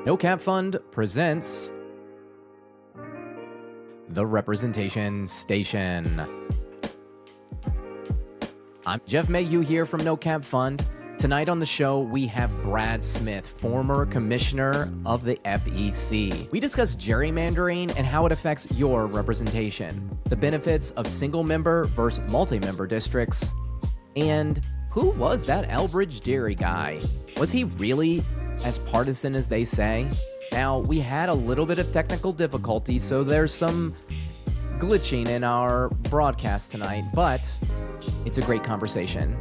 No Cap Fund presents The Representation Station. I'm Jeff Mayhew here from No Cap Fund. Tonight on the show, we have Brad Smith, former commissioner of the FEC. We discuss gerrymandering and how it affects your representation, the benefits of single-member versus multi-member districts, and who was that Elbridge Gerry guy? Was he really as partisan as they say? Now, we had a little bit of technical difficulty, so there's some glitching in our broadcast tonight, but it's a great conversation,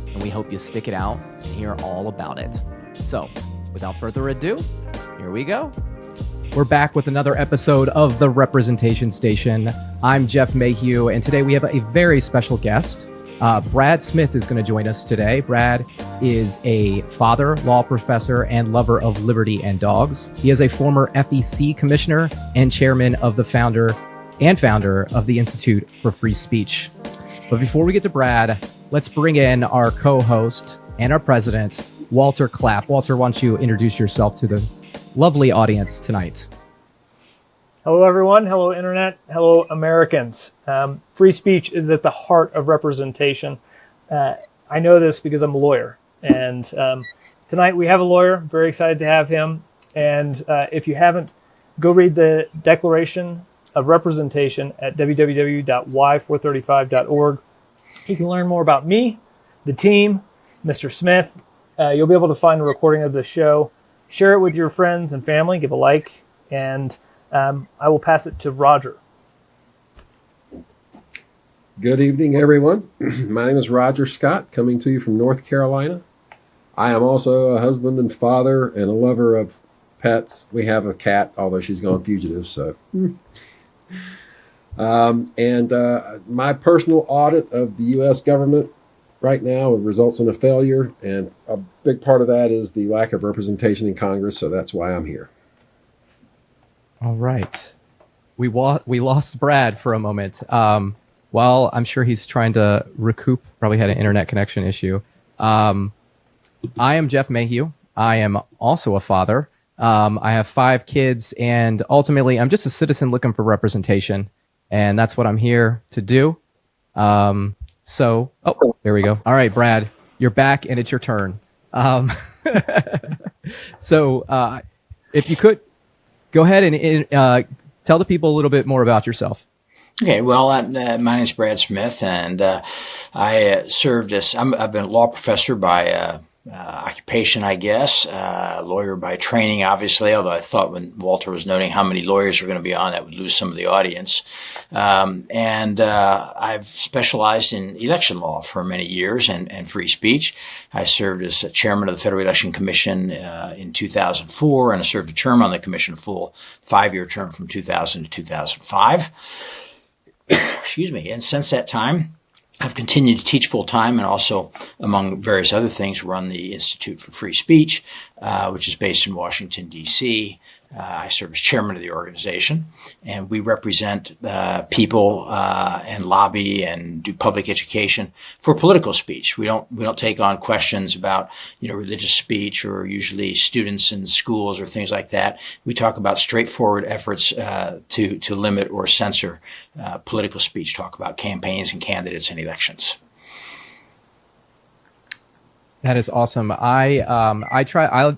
and we hope you stick it out and hear all about it. So, without further ado, here we go. We're back with another episode of The Representation Station. I'm Jeff Mayhew, and today we have a very special guest. Brad Smith is going to join us today. Brad is a father, law professor, and lover of liberty and dogs. He is a former FEC commissioner and chairman of the founder of the Institute for Free Speech. But before we get to Brad, let's bring in our co-host and our president, Walter Clapp. Walter, why don't you introduce yourself to the lovely audience tonight? Hello, everyone. Hello, Internet. Hello, Americans. Free speech is at the heart of representation. I know this because I'm a lawyer. And tonight we have a lawyer. I'm very excited to have him. And if you haven't, go read the Declaration of Representation at www.y435.org. You can learn more about me, the team, Mr. Smith. You'll be able to find a recording of the show. Share it with your friends and family. Give a like. And I will pass it to Roger. Good evening, everyone. My name is Roger Scott, coming to you from North Carolina. I am also a husband and father and a lover of pets. We have a cat, although she's gone fugitive. So, my personal audit of the U.S. government right now results in a failure, and a big part of that is the lack of representation in Congress. So that's why I'm here. All right. We lost Brad for a moment. Well, I'm sure he's trying to recoup, probably had an internet connection issue. I am Jeff Mayhew. I am also a father. I have 5 kids, and ultimately I'm just a citizen looking for representation, and that's what I'm here to do. There we go. All right, Brad, you're back, and it's your turn. If you could, go ahead and tell the people a little bit more about yourself. Okay, well, my name is Brad Smith, and I served as I've been a law professor by occupation, I guess, lawyer by training, obviously, although I thought when Walter was noting how many lawyers were going to be on, that would lose some of the audience. I've specialized in election law for many years and free speech. I served as chairman of the Federal Election Commission in 2004, and I served a term on the commission, a full 5-year term from 2000 to 2005. Excuse me. And since that time, I've continued to teach full-time and also, among various other things, run the Institute for Free Speech, which is based in Washington, D.C. I serve as chairman of the organization, and we represent people and lobby and do public education for political speech. We don't take on questions about religious speech or usually students in schools or things like that. We talk about straightforward efforts to limit or censor political speech. Talk about campaigns and candidates and elections. That is awesome. I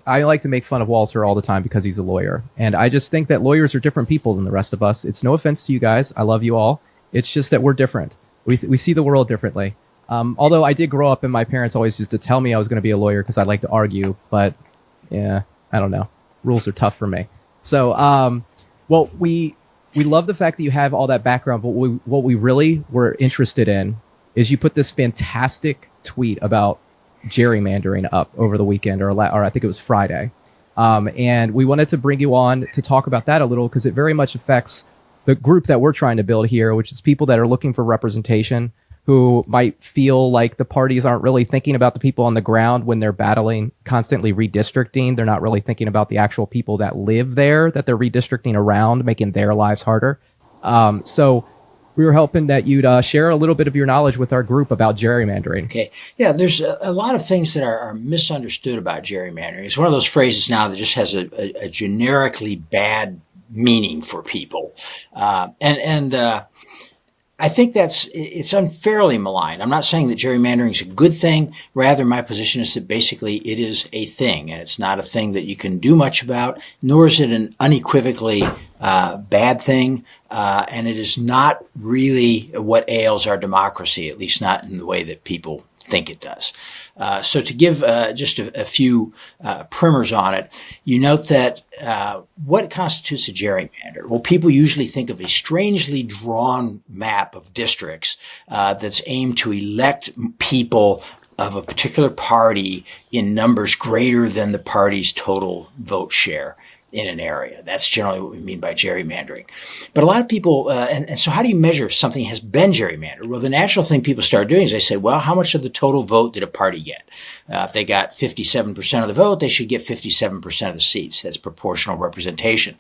like to make fun of Walter all the time because he's a lawyer. And I just think that lawyers are different people than the rest of us. It's no offense to you guys. I love you all. It's just that we're different. We see the world differently. Although I did grow up and my parents always used to tell me I was going to be a lawyer because I like to argue. But yeah, I don't know. Rules are tough for me. So, we love the fact that you have all that background. But what we really were interested in is you put this fantastic tweet about gerrymandering up over the weekend, or I think it was Friday. And we wanted to bring you on to talk about that a little because it very much affects the group that we're trying to build here, which is people that are looking for representation, who might feel like the parties aren't really thinking about the people on the ground when they're battling constantly redistricting. They're not really thinking about the actual people that live there that they're redistricting around, making their lives harder. So we were hoping that you'd share a little bit of your knowledge with our group about gerrymandering. Okay. Yeah, there's a lot of things that are misunderstood about gerrymandering. It's one of those phrases now that just has a generically bad meaning for people. I think it's unfairly maligned. I'm not saying that gerrymandering is a good thing. Rather, my position is that basically it is a thing, and it's not a thing that you can do much about, nor is it an unequivocally bad thing. And it is not really what ails our democracy, at least not in the way that people think it does. So to give just a few primers on it, you note that what constitutes a gerrymander? Well, people usually think of a strangely drawn map of districts that's aimed to elect people of a particular party in numbers greater than the party's total vote share in an area. That's generally what we mean by gerrymandering. But a lot of people, and so how do you measure if something has been gerrymandered? Well, the natural thing people start doing is they say, well, how much of the total vote did a party get? If they got 57% of the vote, they should get 57% of the seats. That's proportional representation.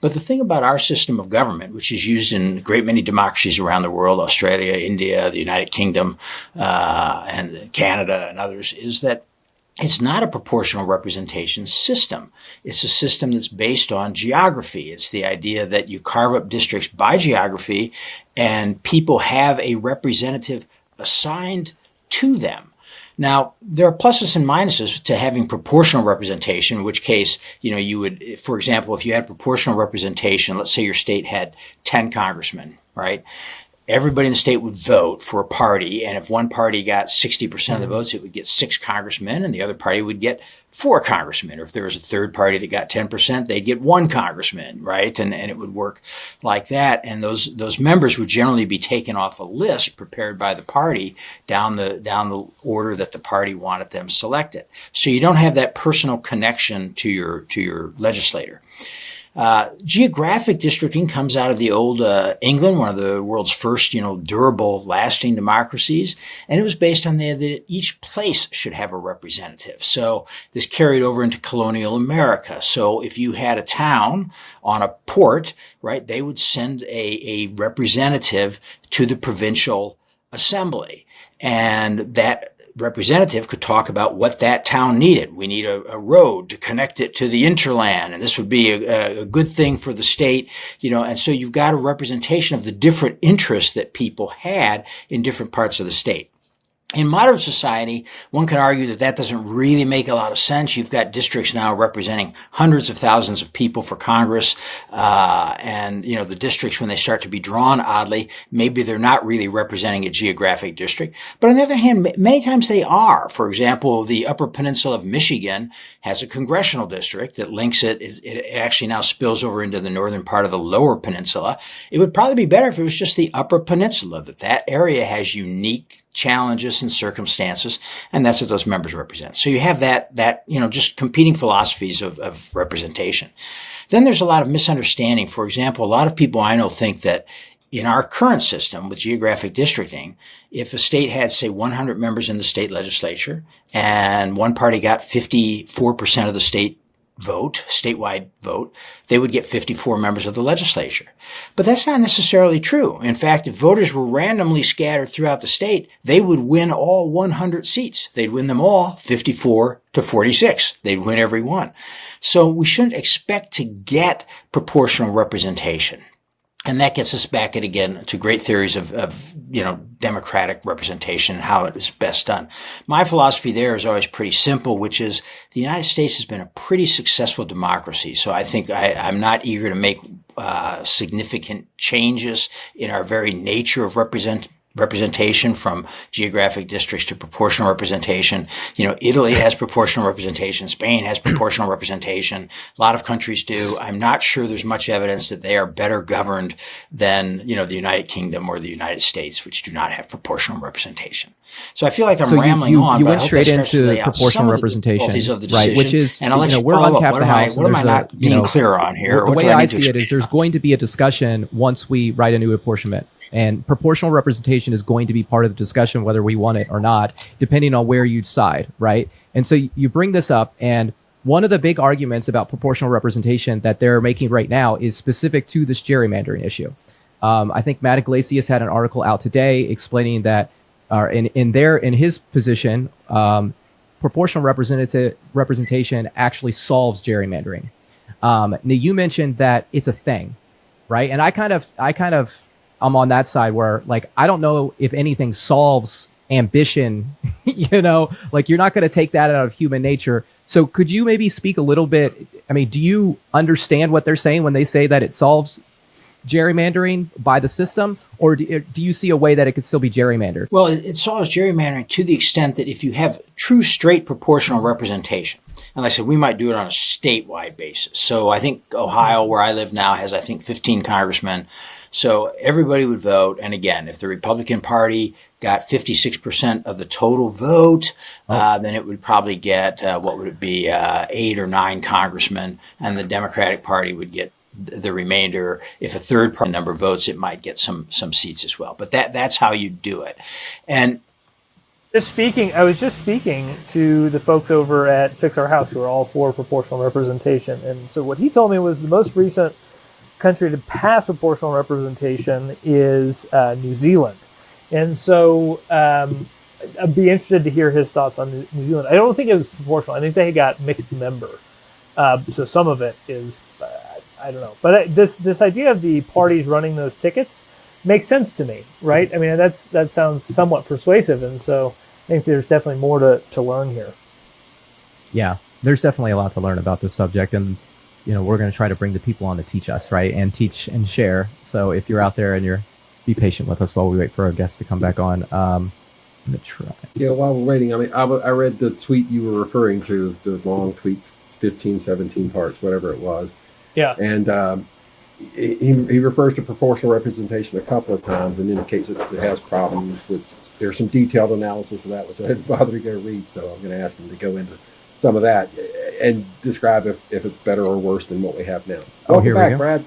But the thing about our system of government, which is used in a great many democracies around the world, Australia, India, the United Kingdom, and Canada and others, is that it's not a proportional representation system. It's a system that's based on geography. It's the idea that you carve up districts by geography and people have a representative assigned to them. Now, there are pluses and minuses to having proportional representation, in which case, you would, for example, if you had proportional representation, let's say your state had 10 congressmen, right? Everybody in the state would vote for a party, and if one party got 60% of the votes, it would get 6 congressmen, and the other party would get 4 congressmen. Or if there was a third party that got 10%, they'd get 1 congressman, right? And it would work like that. And those members would generally be taken off a list prepared by the party down the order that the party wanted them selected. So you don't have that personal connection to your legislator. Geographic districting comes out of the old England, one of the world's first, durable, lasting democracies, and it was based on the idea that each place should have a representative. So this carried over into colonial America. So if you had a town on a port, right, they would send a representative to the provincial assembly, and that representative could talk about what that town needed. We need a road to connect it to the interland, and this would be a good thing for the state, and so you've got a representation of the different interests that people had in different parts of the state. In modern society, one can argue that doesn't really make a lot of sense. You've got districts now representing hundreds of thousands of people for Congress. And the districts, when they start to be drawn oddly, maybe they're not really representing a geographic district. But on the other hand, many times they are. For example, the Upper Peninsula of Michigan has a congressional district that links it. It actually now spills over into the northern part of the Lower Peninsula. It would probably be better if it was just the Upper Peninsula, that area has unique challenges and circumstances, and that's what those members represent. So you have that just competing philosophies of representation. Then there's a lot of misunderstanding. For example, a lot of people I know think that in our current system with geographic districting, if a state had, say, 100 members in the state legislature and one party got 54% of the statewide vote, they would get 54 members of the legislature. But that's not necessarily true. In fact, if voters were randomly scattered throughout the state, they would win all 100 seats. They'd win them all 54 to 46. They'd win every one. So we shouldn't expect to get proportional representation. And that gets us back again to great theories of democratic representation and how it is best done. My philosophy there is always pretty simple, which is the United States has been a pretty successful democracy. So I think I'm not eager to make significant changes in our very nature of representation, from geographic districts to proportional representation. Italy has proportional representation. Spain has proportional representation. A lot of countries do. I'm not sure there's much evidence that they are better governed than, the United Kingdom or the United States, which do not have proportional representation. So I feel like I'm rambling on. You but went straight into proportional representation, right? Which is, and I'll let you we're on Cap the House. What am I not being clear on here? The way I see it is there's going to be a discussion once we write a new apportionment. And proportional representation is going to be part of the discussion, whether we want it or not, depending on where you side, right? And so you bring this up, and one of the big arguments about proportional representation that they're making right now is specific to this gerrymandering issue. I think Matt Iglesias had an article out today explaining that in his position, proportional representation actually solves gerrymandering. Now you mentioned that it's a thing, right? And I'm on that side where, like, I don't know if anything solves ambition, like you're not going to take that out of human nature. So could you maybe speak a little bit? I mean, do you understand what they're saying when they say that it solves gerrymandering by the system, or do you see a way that it could still be gerrymandered? Well, it solves gerrymandering to the extent that if you have true straight proportional representation, and like I said, we might do it on a statewide basis. So I think Ohio, where I live now, has, I think, 15 congressmen. So everybody would vote. And again, if the Republican Party got 56% of the total vote, then it would probably get, 8 or 9 congressmen, and the Democratic Party would get the remainder. If a third part number votes, it might get some seats as well. But that's how you do it. And I was just speaking to the folks over at Fix Our House who are all for proportional representation. And so what he told me was the most recent country to pass proportional representation is New Zealand. And so I'd be interested to hear his thoughts on New Zealand. I don't think it was proportional. I think they got mixed member. So some of it is, I don't know. But this idea of the parties running those tickets makes sense to me, right? I mean, that sounds somewhat persuasive, and so I think there's definitely more to learn here. Yeah, there's definitely a lot to learn about this subject, and we're going to try to bring the people on to teach us, right, and teach and share. So if you're out there and be patient with us while we wait for our guests to come back on. I'm going to try. Yeah, while we're waiting, I mean, I read the tweet you were referring to, the long tweet, 15, 17 parts, whatever it was. Yeah. And he refers to proportional representation a couple of times and indicates that it has problems with. There's some detailed analysis of that, which I didn't bother to go read, so I'm going to ask him to go into some of that and describe if it's better or worse than what we have now. Welcome back, Brad.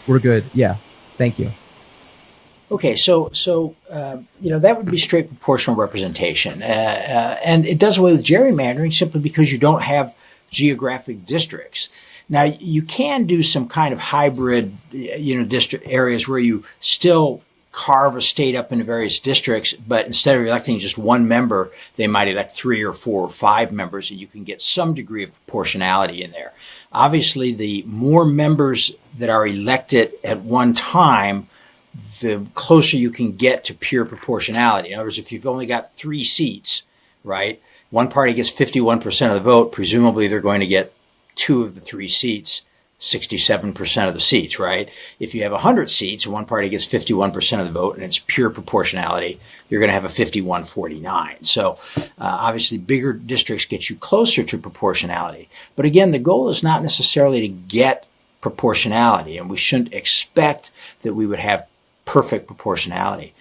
We're good. Yeah. Thank you. Okay, so that would be straight proportional representation, and it does away with gerrymandering simply because you don't have geographic districts. Now, you can do some kind of hybrid, district areas where you still carve a state up into various districts, but instead of electing just one member, they might elect 3 or 4 or 5 members, and you can get some degree of proportionality in there. Obviously, the more members that are elected at one time, the closer you can get to pure proportionality. In other words, if you've only got 3 seats, right, one party gets 51% of the vote, presumably they're going to get 2 of the 3 seats, 67% of the seats, right? If you have 100 seats and one party gets 51% of the vote and it's pure proportionality, you're going to have a 51-49. So obviously bigger districts get you closer to proportionality. But again, the goal is not necessarily to get proportionality, and we shouldn't expect that we would have perfect proportionality.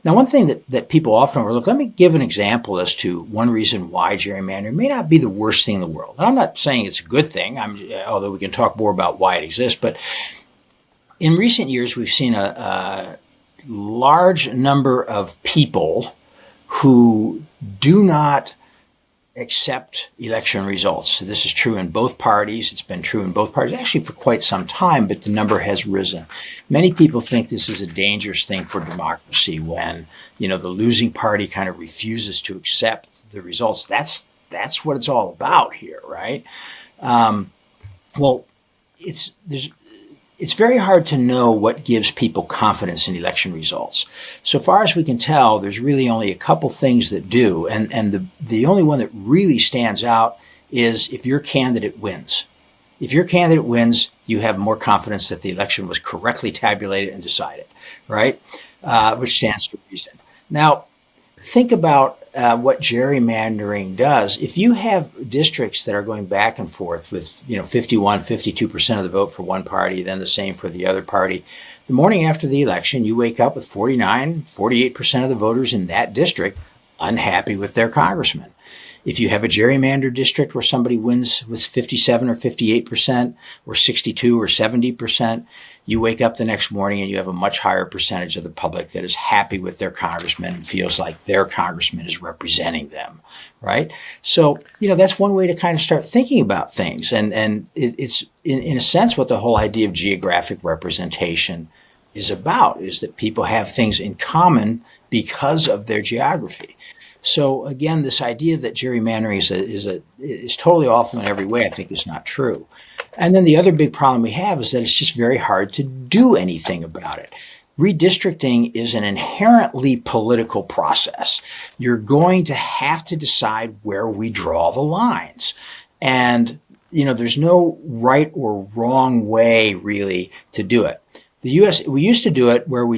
Now, one thing that people often overlook, let me give an example as to one reason why gerrymandering may not be the worst thing in the world. And I'm not saying it's a good thing, although we can talk more about why it exists. But in recent years, we've seen a large number of people who do not accept election results. So this is true in both parties. It's been true in both parties actually for quite some time, but the number has risen. Many people think this is a dangerous thing for democracy when, the losing party kind of refuses to accept the results. That's what it's all about here, right? It's very hard to know what gives people confidence in election results. So far as we can tell, there's really only a couple things that do, and the only one that really stands out is if your candidate wins. If your candidate wins, you have more confidence that the election was correctly tabulated and decided, right? Which stands to reason. Now, think about what gerrymandering does. If you have districts that are going back and forth with 51, 52% of the vote for one party, then the same for the other party, the morning after the election, you wake up with 49, 48% of the voters in that district unhappy with their congressman. If you have a gerrymander district where somebody wins with 57 or 58% or 62 or 70%, you wake up the next morning and you have a much higher percentage of the public that is happy with their congressman and feels like their congressman is representing them, right? So, that's one way to kind of start thinking about things. And it's in a sense what the whole idea of geographic representation is about, is that people have things in common because of their geography. So again, this idea that gerrymandering is totally awful in every way, I think is not true. And then the other big problem we have is that it's just very hard to do anything about it. Redistricting is an inherently political process. You're going to have to decide where we draw the lines. And, there's no right or wrong way really to do it. We used to do it where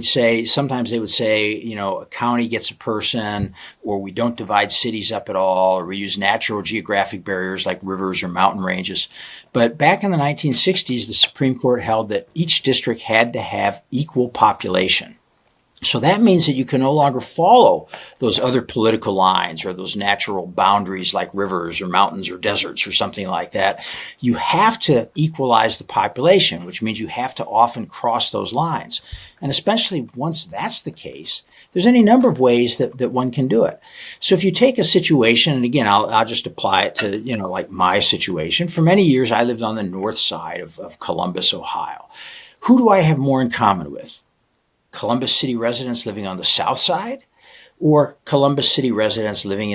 sometimes they would say, a county gets a person, or we don't divide cities up at all, or we use natural geographic barriers like rivers or mountain ranges. But back in the 1960s, the Supreme Court held that each district had to have equal population. So that means that you can no longer follow those other political lines or those natural boundaries like rivers or mountains or deserts or something like that. You have to equalize the population, which means you have to often cross those lines. And especially once that's the case, there's any number of ways that one can do it. So if you take a situation, and again, I'll just apply it to, like my situation. For many years, I lived on the north side of Columbus, Ohio. Who do I have more in common with? Columbus City residents living on the south side, or Columbus City residents living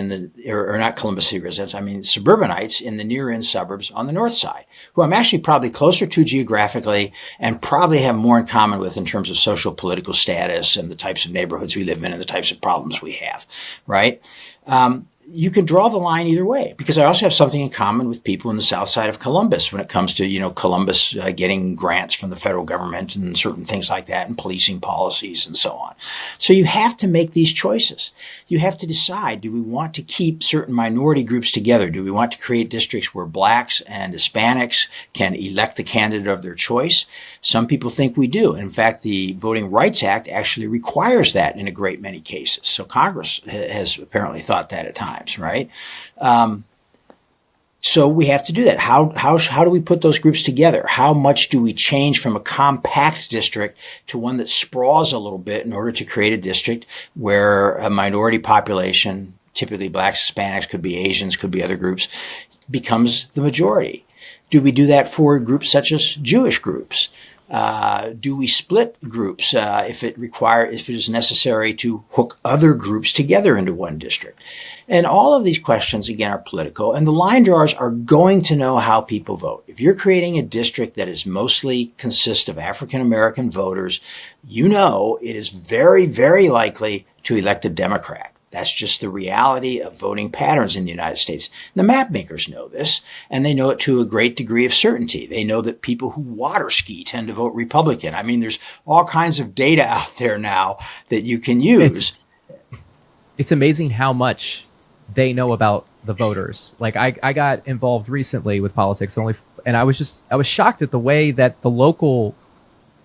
or not Columbus City residents, I mean suburbanites in the near-in suburbs on the north side, who I'm actually probably closer to geographically and probably have more in common with in terms of social political status and the types of neighborhoods we live in and the types of problems we have, right? You can draw the line either way, because I also have something in common with people in the south side of Columbus when it comes to, Columbus getting grants from the federal government and certain things like that, and policing policies and so on. So you have to make these choices. You have to decide, do we want to keep certain minority groups together? Do we want to create districts where blacks and Hispanics can elect the candidate of their choice? Some people think we do. In fact, the Voting Rights Act actually requires that in a great many cases. So Congress has apparently thought that at times, right? So we have to do that. How do we put those groups together? How much do we change from a compact district to one that sprawls a little bit in order to create a district where a minority population, typically blacks, Hispanics, could be Asians, could be other groups, becomes the majority? Do we do that for groups such as Jewish groups? Do we split groups if it is necessary to hook other groups together into one district? And all of these questions, again, are political, and the line drawers are going to know how people vote. If you're creating a district that is mostly consists of African American voters, it is very, very likely to elect a Democrat. That's just the reality of voting patterns in the United States. The map makers know this, and they know it to a great degree of certainty. They know that people who water ski tend to vote Republican. I mean, there's all kinds of data out there now that you can use. It's amazing how much they know about the voters. Like I got involved recently with politics and I was shocked at the way that the local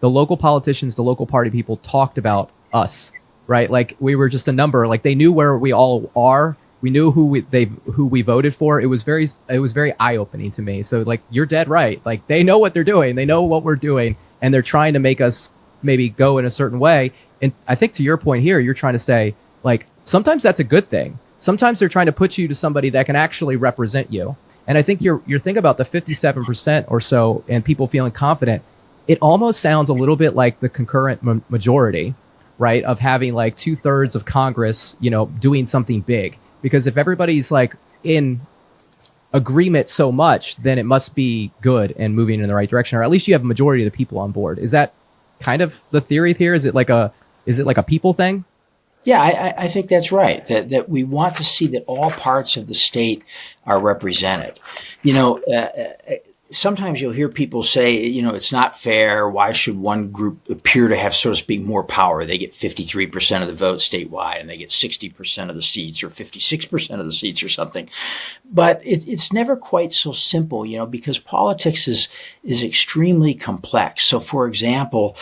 politicians, the local party people talked about us. Right, like we were just a number. Like they knew where we all are. We knew who we voted for. It was very eye-opening to me. So like you're dead right. Like they know what they're doing. They know what we're doing, and they're trying to make us maybe go in a certain way. And I think to your point here, you're trying to say like sometimes that's a good thing. Sometimes they're trying to put you to somebody that can actually represent you. And I think your thing about the 57% or so and people feeling confident, it almost sounds a little bit like the concurrent majority. Right, of having like 2/3 of Congress, doing something big. Because if everybody's like in agreement so much, then it must be good and moving in the right direction, or at least you have a majority of the people on board. Is that kind of the theory here? Is it like a people thing? Yeah, I think that's right. That we want to see that all parts of the state are represented. Sometimes you'll hear people say, it's not fair. Why should one group appear to have, so to speak, more power? They get 53% of the vote statewide and they get 60% of the seats or 56% of the seats or something. But it's never quite so simple, because politics is extremely complex. So, for example,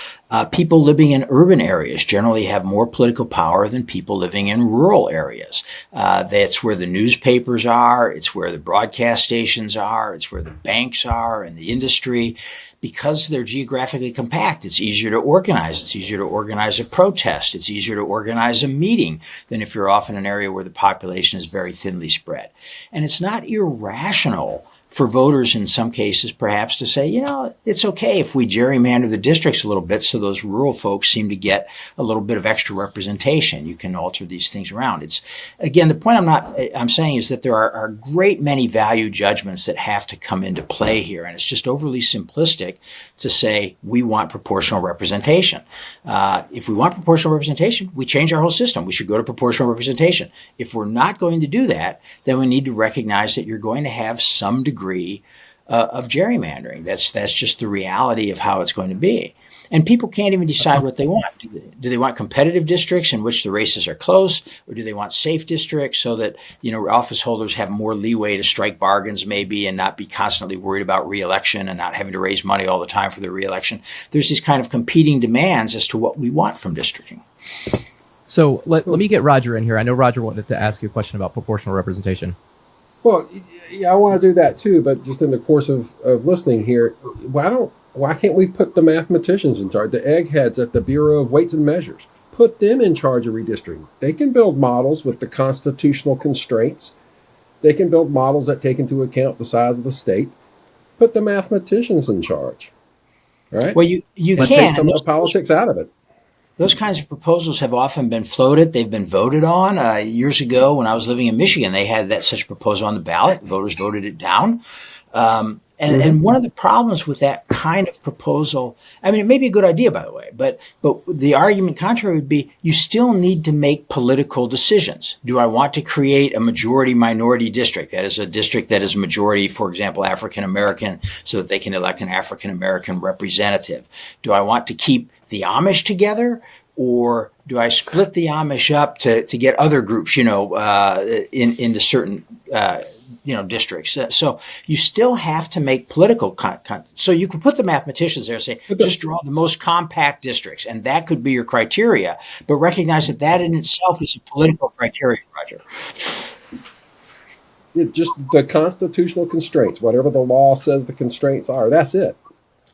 People living in urban areas generally have more political power than people living in rural areas. That's where the newspapers are. It's where the broadcast stations are. It's where the banks are and the industry. Because they're geographically compact, it's easier to organize. It's easier to organize a protest. It's easier to organize a meeting than if you're off in an area where the population is very thinly spread. And it's not irrational for voters in some cases perhaps to say, it's okay if we gerrymander the districts a little bit so those rural folks seem to get a little bit of extra representation. You can alter these things around. It's, again, the point I'm saying is that there are a great many value judgments that have to come into play here. And it's just overly simplistic to say we want proportional representation. If we want proportional representation, we change our whole system. We should go to proportional representation. If we're not going to do that, then we need to recognize that you're going to have some degree of gerrymandering. That's just the reality of how it's going to be. And people can't even decide what they want. Do they want competitive districts in which the races are close, or do they want safe districts so that office holders have more leeway to strike bargains maybe and not be constantly worried about reelection and not having to raise money all the time for their reelection? There's these kind of competing demands as to what we want from districting. So let me get Roger in here. I know Roger wanted to ask you a question about proportional representation. Well, yeah, I want to do that too, but just in the course of listening here, why can't we put the mathematicians in charge, the eggheads at the Bureau of Weights and Measures? Put them in charge of redistricting. They can build models with the constitutional constraints. They can build models that take into account the size of the state. Put the mathematicians in charge. All right? Well, you Let's can. take some of the politics out of it. Those kinds of proposals have often been floated. They've been voted on. Years ago, when I was living in Michigan, they had such proposal on the ballot. Voters voted it down. And one of the problems with that kind of proposal, I mean, it may be a good idea, by the way, but the argument contrary would be you still need to make political decisions. Do I want to create a majority-minority district? That is a district that is majority, for example, African-American, so that they can elect an African-American representative. Do I want to keep the Amish together? Or do I split the Amish up to get other groups, into certain, districts? So you still have to make political so you could put the mathematicians there and say, just draw the most compact districts, and that could be your criteria. But recognize that in itself is a political criteria, Roger. Just the constitutional constraints, whatever the law says the constraints are, that's it.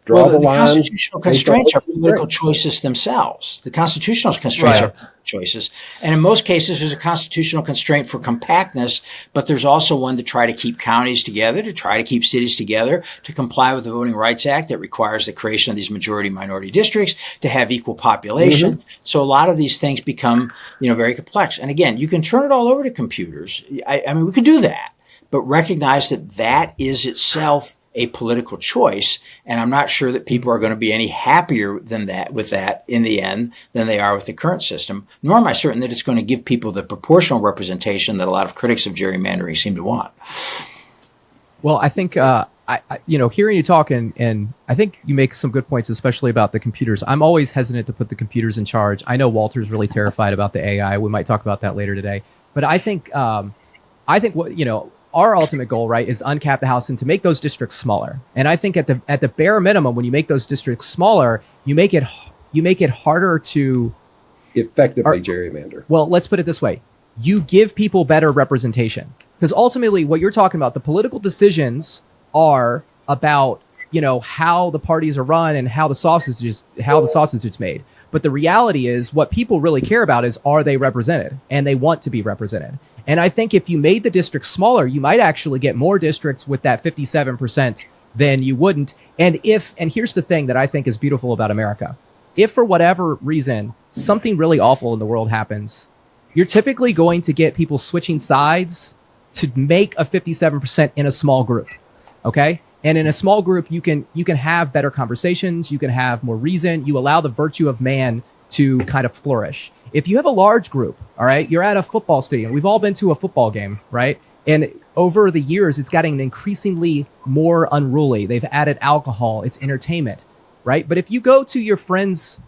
Draw the lines. Constitutional constraints are political choices themselves. The constitutional constraints are choices. And in most cases, there's a constitutional constraint for compactness, but there's also one to try to keep counties together, to try to keep cities together, to comply with the Voting Rights Act that requires the creation of these majority-minority districts, to have equal population. So a lot of these things become, very complex. And again, you can turn it all over to computers. I mean, we could do that, but recognize that is itself a political choice, and I'm not sure that people are going to be any happier with that in the end than they are with the current system, nor am I certain that it's going to give people the proportional representation that a lot of critics of gerrymandering seem to want. Well, I think, hearing you talk, and I think you make some good points, especially about the computers. I'm always hesitant to put the computers in charge. I know Walter's really terrified about the AI. We might talk about that later today. But I think what, our ultimate goal, right, is to uncap the House and to make those districts smaller. And I think at the bare minimum, when you make those districts smaller, you make it harder to effectively gerrymander. Well, let's put it this way: you give people better representation, because ultimately, what you're talking about, the political decisions are about how the parties are run and how the sausage is made. But the reality is, what people really care about is, are they represented, and they want to be represented. And I think if you made the districts smaller, you might actually get more districts with that 57% than you wouldn't. And here's the thing that I think is beautiful about America. If for whatever reason, something really awful in the world happens, you're typically going to get people switching sides to make a 57% in a small group. Okay? And in a small group, you can have better conversations. You can have more reason. You allow the virtue of man to kind of flourish. If you have a large group, all right, you're at a football stadium. We've all been to a football game, right? And over the years, it's gotten increasingly more unruly. They've added alcohol. It's entertainment, right? But if you go to your friend's,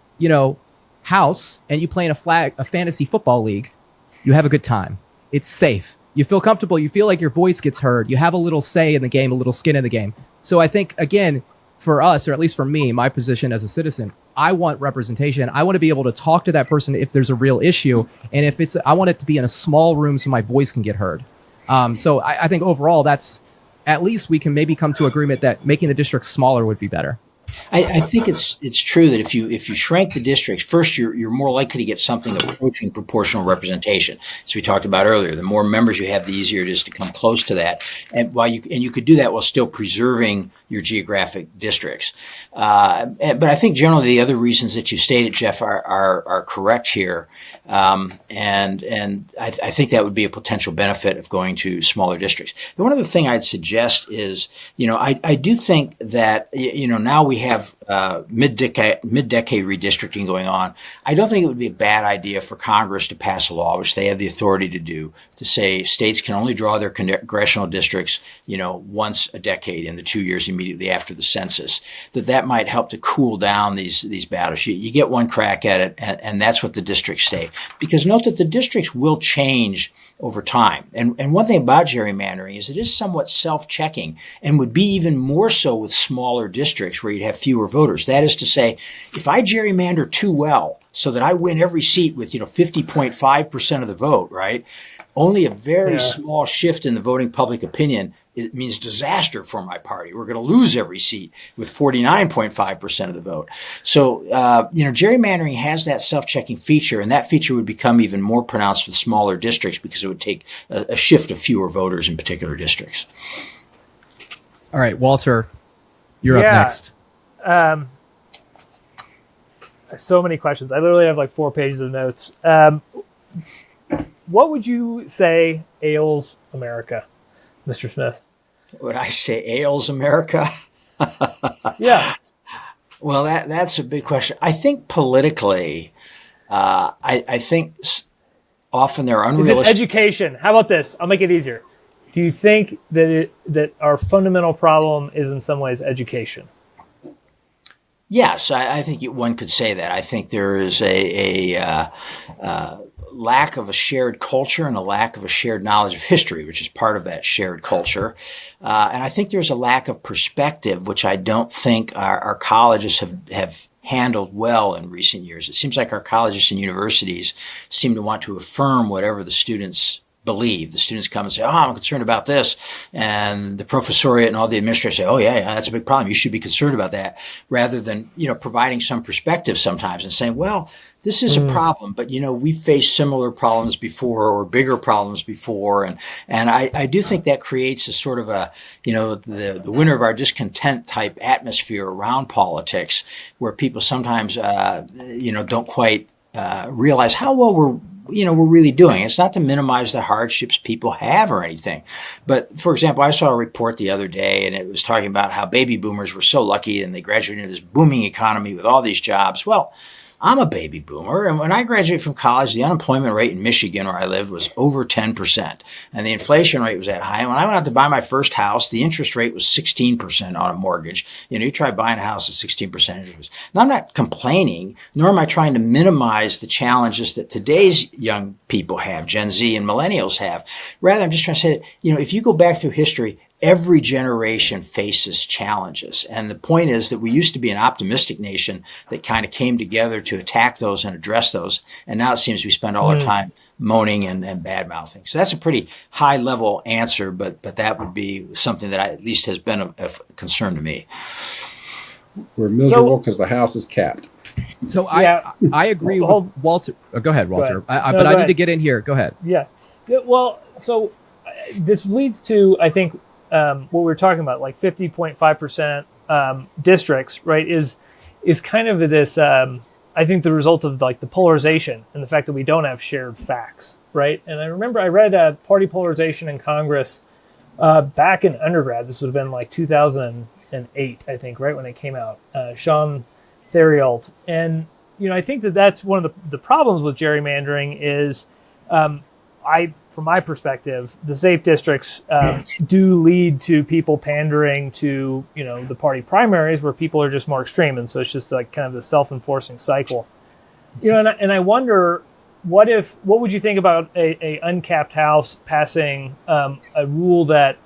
house and you play in a fantasy football league, you have a good time. It's safe. You feel comfortable. You feel like your voice gets heard. You have a little say in the game, a little skin in the game. So I think, again, for us, or at least for me, my position as a citizen, I want representation. I want to be able to talk to that person if there's a real issue. And if I want it to be in a small room so my voice can get heard. So I think overall, that's at least we can maybe come to agreement that making the district smaller would be better. I think it's true that if you shrank the districts, first you're more likely to get something approaching proportional representation. As we talked about earlier, the more members you have, the easier it is to come close to that. And you could do that while still preserving your geographic districts. But I think generally the other reasons that you stated, Jeff, are correct here. And I think that would be a potential benefit of going to smaller districts. The one other thing I'd suggest is, I do think that, now we have mid-decade redistricting going on. I don't think it would be a bad idea for Congress to pass a law, which they have the authority to do, to say states can only draw their congressional districts, once a decade in the 2 years immediately after the census. That might help to cool down these battles. You get one crack at it, and that's what the districts say. Because note that the districts will change over time. And one thing about gerrymandering is it is somewhat self-checking and would be even more so with smaller districts where you'd have fewer voters. That is to say, if I gerrymander too well so that I win every seat with 50.5% of the vote, right? Only a very small shift in the voting public opinion, it means disaster for my party. We're going to lose every seat with 49.5% of the vote. So, gerrymandering has that self-checking feature, and that feature would become even more pronounced with smaller districts because it would take a shift of fewer voters in particular districts. All right, Walter, you're up next. So many questions. I literally have like 4 pages of notes. What would you say ails America, Mr. Smith? Would I say ails America? Yeah. Well, that's a big question. I think politically, I think often there are unrealistic. Is it education? How about this? I'll make it easier. Do you think that our fundamental problem is in some ways education? Yes, I think one could say that. I think there is a lack of a shared culture and a lack of a shared knowledge of history, which is part of that shared culture. And I think there's a lack of perspective, which I don't think our colleges have handled well in recent years. It seems like our colleges and universities seem to want to affirm whatever the students believe. The students come and say, I'm concerned about this. And the professoriate and all the administrators say, yeah, that's a big problem. You should be concerned about that. Rather than, providing some perspective sometimes and saying, well, this is a problem, but, we've faced similar problems before or bigger problems before. And I do think that creates a sort of the winter of our discontent type atmosphere around politics where people sometimes, don't quite realize how well we're really doing. It's not to minimize the hardships people have or anything. But for example, I saw a report the other day and it was talking about how baby boomers were so lucky and they graduated into this booming economy with all these jobs. Well, I'm a baby boomer, and when I graduated from college, the unemployment rate in Michigan, where I lived, was over 10%, and the inflation rate was that high. And when I went out to buy my first house, the interest rate was 16% on a mortgage. You try buying a house at 16% interest. Now, I'm not complaining, nor am I trying to minimize the challenges that today's young people have, Gen Z and millennials have. Rather, I'm just trying to say that, if you go back through history, every generation faces challenges. And the point is that we used to be an optimistic nation that kind of came together to attack those and address those. And now it seems we spend all our time moaning and bad-mouthing. So that's a pretty high-level answer, but that would be something that at least has been a concern to me. We're miserable because the house is capped. So I agree with Walter. Go ahead, Walter. But I need to get in here. Go ahead. Yeah. Well, so this leads to, I think, what we were talking about, like 50.5% districts, right, is kind of this, I think the result of like the polarization and the fact that we don't have shared facts, right? And I remember I read Party Polarization in Congress back in undergrad. This would have been like 2008, I think, right when it came out. Sean Theriault. And, I think that's one of the problems with gerrymandering is from my perspective, the safe districts do lead to people pandering to, the party primaries where people are just more extreme. And so it's just like kind of the self-enforcing cycle. And I wonder, what would you think about a uncapped house passing a rule that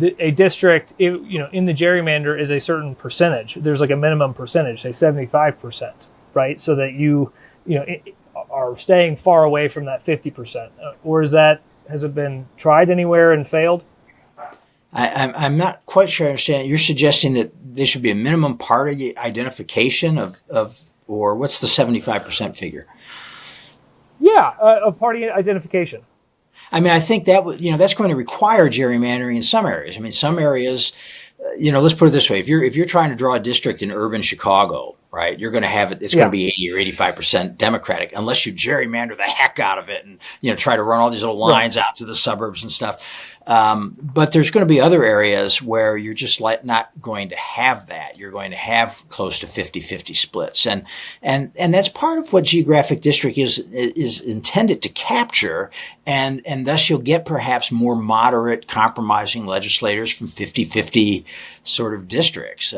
a district, in the gerrymander is a certain percentage. There's like a minimum percentage, say 75%, right? So that are staying far away from that 50%. Or has it been tried anywhere and failed? I'm not quite sure I understand. You're suggesting that there should be a minimum party identification of or what's the 75% figure? Yeah, of party identification. I mean, I think that's going to require gerrymandering in some areas. I mean, some areas, let's put it this way: if you're trying to draw a district in urban Chicago, right, you're going to have it. It's going to be 80 or 85% Democratic, unless you gerrymander the heck out of it and try to run all these little lines out to the suburbs and stuff. But there's going to be other areas where you're just not going to have that. You're going to have close to 50-50 splits. And that's part of what geographic district is intended to capture. And thus you'll get perhaps more moderate compromising legislators from 50-50 sort of districts.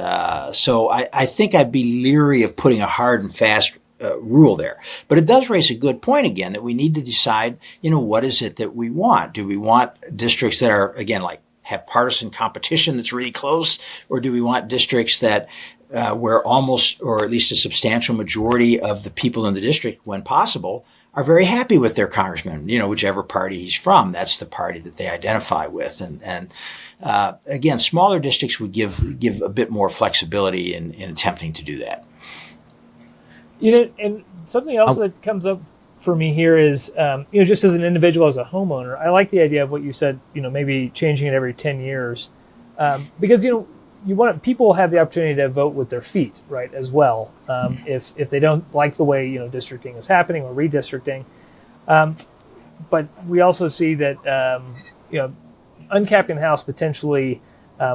So I think I'd be leery of putting a hard and fast rule there. But it does raise a good point again that we need to decide, what is it that we want? Do we want districts that are, again, like have partisan competition that's really close? Or do we want districts that where almost, or at least a substantial majority of the people in the district, when possible, are very happy with their congressman, whichever party he's from, that's the party that they identify with. And again, smaller districts would give a bit more flexibility in attempting to do that. And something else that comes up for me here is, just as an individual, as a homeowner, I like the idea of what you said, maybe changing it every 10 years. Because, you want people have the opportunity to vote with their feet, right, as well. If they don't like the way, districting is happening or redistricting. But we also see that, uncapping the House potentially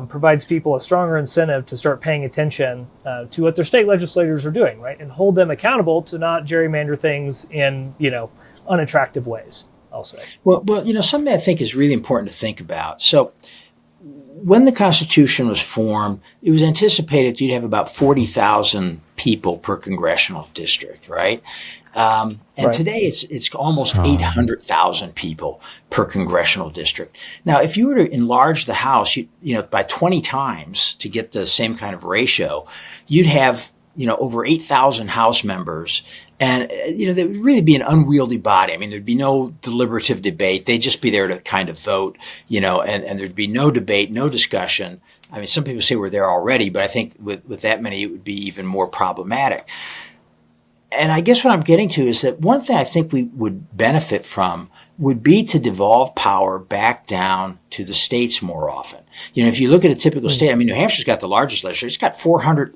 provides people a stronger incentive to start paying attention to what their state legislators are doing, right, and hold them accountable to not gerrymander things in, unattractive ways, I'll say. Well, something I think is really important to think about. So when the Constitution was formed, it was anticipated you'd have about 40,000 people per congressional district, right? And right. Today it's almost 800,000 people per congressional district. Now, if you were to enlarge the House, by 20 times to get the same kind of ratio, you'd have, over 8,000 House members. And, there would really be an unwieldy body. I mean, there'd be no deliberative debate. They'd just be there to kind of vote, and there'd be no debate, no discussion. I mean, some people say we're there already, but I think with that many, it would be even more problematic. And I guess what I'm getting to is that one thing I think we would benefit from would be to devolve power back down to the states more often. If you look at a typical state, I mean, New Hampshire's got the largest legislature. It's got 400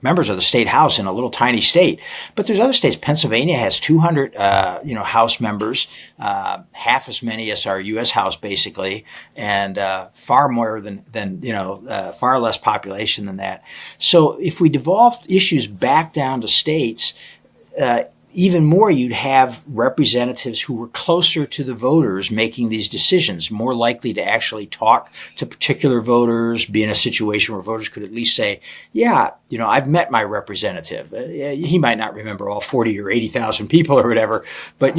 members of the state House in a little tiny state. But there's other states. Pennsylvania has 200, House members, half as many as our U.S. House, basically, and far more than far less population than that. So if we devolved issues back down to states, even more, you'd have representatives who were closer to the voters making these decisions, more likely to actually talk to particular voters, be in a situation where voters could at least say, yeah, I've met my representative. He might not remember all 40 or 80,000 people or whatever, but,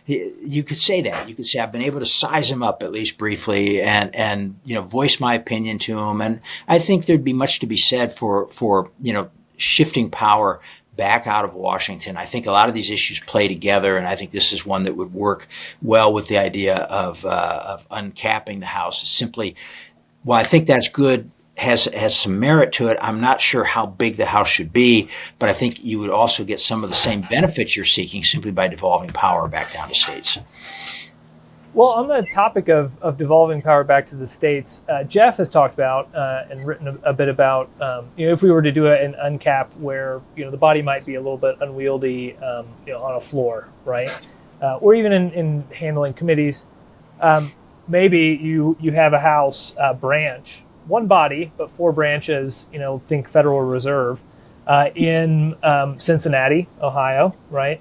you could say that. You could say, I've been able to size him up at least briefly and voice my opinion to him. And I think there'd be much to be said for shifting power back out of Washington. I think a lot of these issues play together, and I think this is one that would work well with the idea of uncapping the House. Simply, while I think that's good, has some merit to it, I'm not sure how big the House should be, but I think you would also get some of the same benefits you're seeking simply by devolving power back down to states. Well, on the topic of devolving power back to the states, Jeff has talked about and written a bit about, if we were to do an uncap where, the body might be a little bit unwieldy, on a floor, right? Or even in handling committees, maybe you have a House branch, one body, but 4 branches, think Federal Reserve, in Cincinnati, Ohio, right?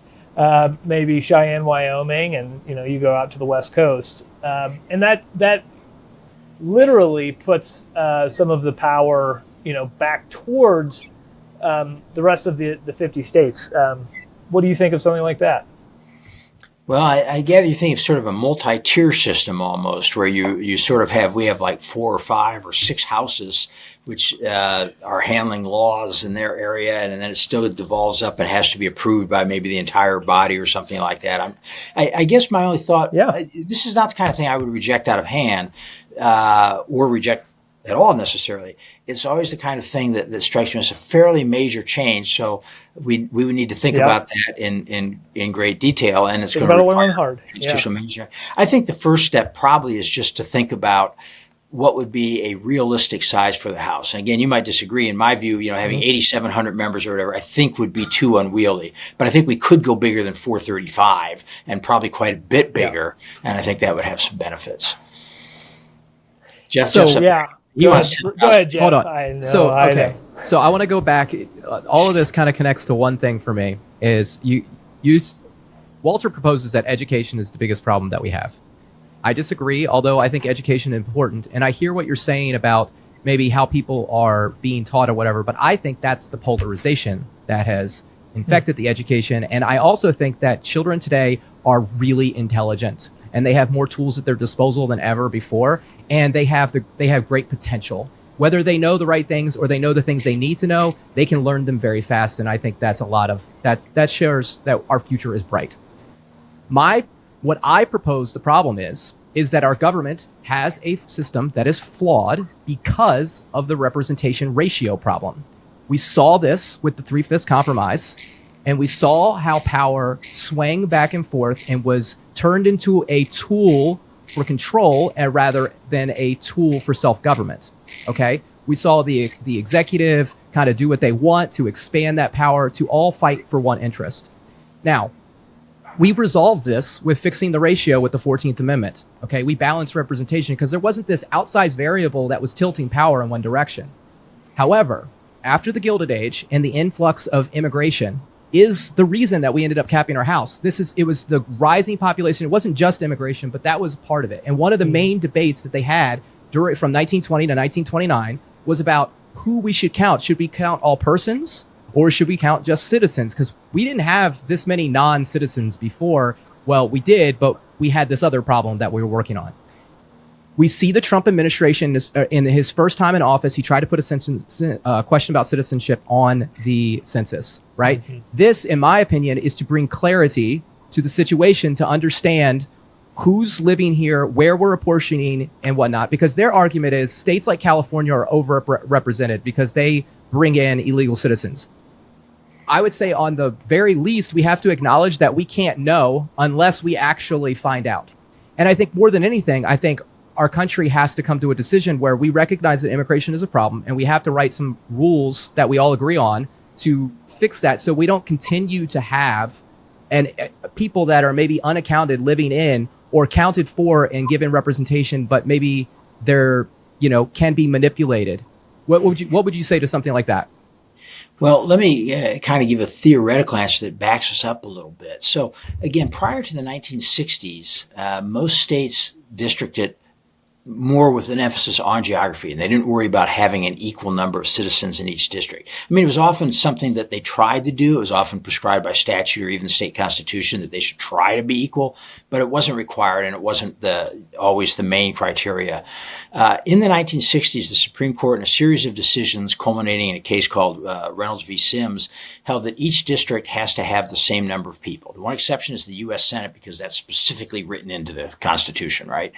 Maybe Cheyenne, Wyoming, and you go out to the West Coast, and that literally puts some of the power back towards the rest of the 50 states. What do you think of something like that? Well, I gather you think of sort of a multi-tier system almost, where you sort of we have like 4 or 5 or 6 houses which are handling laws in their area, and then it still devolves up and has to be approved by maybe the entire body or something like that. I guess my only thought, this is not the kind of thing I would reject out of hand or reject at all necessarily. It's always the kind of thing that strikes me as a fairly major change. So we would need to think about that in great detail, and it's going to require hard. institutional management. I think the first step probably is just to think about what would be a realistic size for the House. And again, you might disagree. In my view, having 8,700 members or whatever, I think would be too unwieldy. But I think we could go bigger than 435 and probably quite a bit bigger. And I think that would have some benefits. Jeff, Go ahead, Jeff. Hold on. So I want to go back. All of this kind of connects to one thing for me is Walter proposes that education is the biggest problem that we have. I disagree, although I think education is important. And I hear what you're saying about maybe how people are being taught or whatever, but I think that's the polarization that has infected the education. And I also think that children today are really intelligent and they have more tools at their disposal than ever before. And they have great potential. Whether they know the right things or they know the things they need to know, they can learn them very fast. And I think that shows that our future is bright. What I propose the problem is that our government has a system that is flawed because of the representation ratio problem. We saw this with the 3/5 compromise, and we saw how power swang back and forth and was turned into a tool for control rather than a tool for self-government. Okay? We saw the executive kind of do what they want to expand that power to all fight for one interest. Now, we've resolved this with fixing the ratio with the 14th Amendment. Okay, we balanced representation because there wasn't this outsized variable that was tilting power in one direction. However, after the Gilded Age and the influx of immigration is the reason that we ended up capping our House. It was the rising population. It wasn't just immigration, but that was part of it. And one of the main debates that they had from 1920 to 1929 was about who we should count. Should we count all persons? Or should we count just citizens? Because we didn't have this many non-citizens before. Well, we did, but we had this other problem that we were working on. We see the Trump administration in his first time in office, he tried to put a question about citizenship on the census, right? Mm-hmm. This, in my opinion, is to bring clarity to the situation to understand who's living here, where we're apportioning and whatnot, because their argument is states like California are overrepresented because they bring in illegal citizens. I would say on the very least, we have to acknowledge that we can't know unless we actually find out. And I think more than anything, I think our country has to come to a decision where we recognize that immigration is a problem and we have to write some rules that we all agree on to fix that so we don't continue to have people that are maybe unaccounted living in or counted for and given representation, but maybe they're, can be manipulated. What would you say to something like that? Well, let me kind of give a theoretical answer that backs us up a little bit. So again, prior to the 1960s, most states districted more with an emphasis on geography, and they didn't worry about having an equal number of citizens in each district. I mean, it was often something that they tried to do. It was often prescribed by statute or even the state constitution that they should try to be equal, but it wasn't required, and it wasn't always the main criteria. In the 1960s, the Supreme Court, in a series of decisions culminating in a case called Reynolds v. Sims, held that each district has to have the same number of people. The one exception is the U.S. Senate, because that's specifically written into the Constitution, right?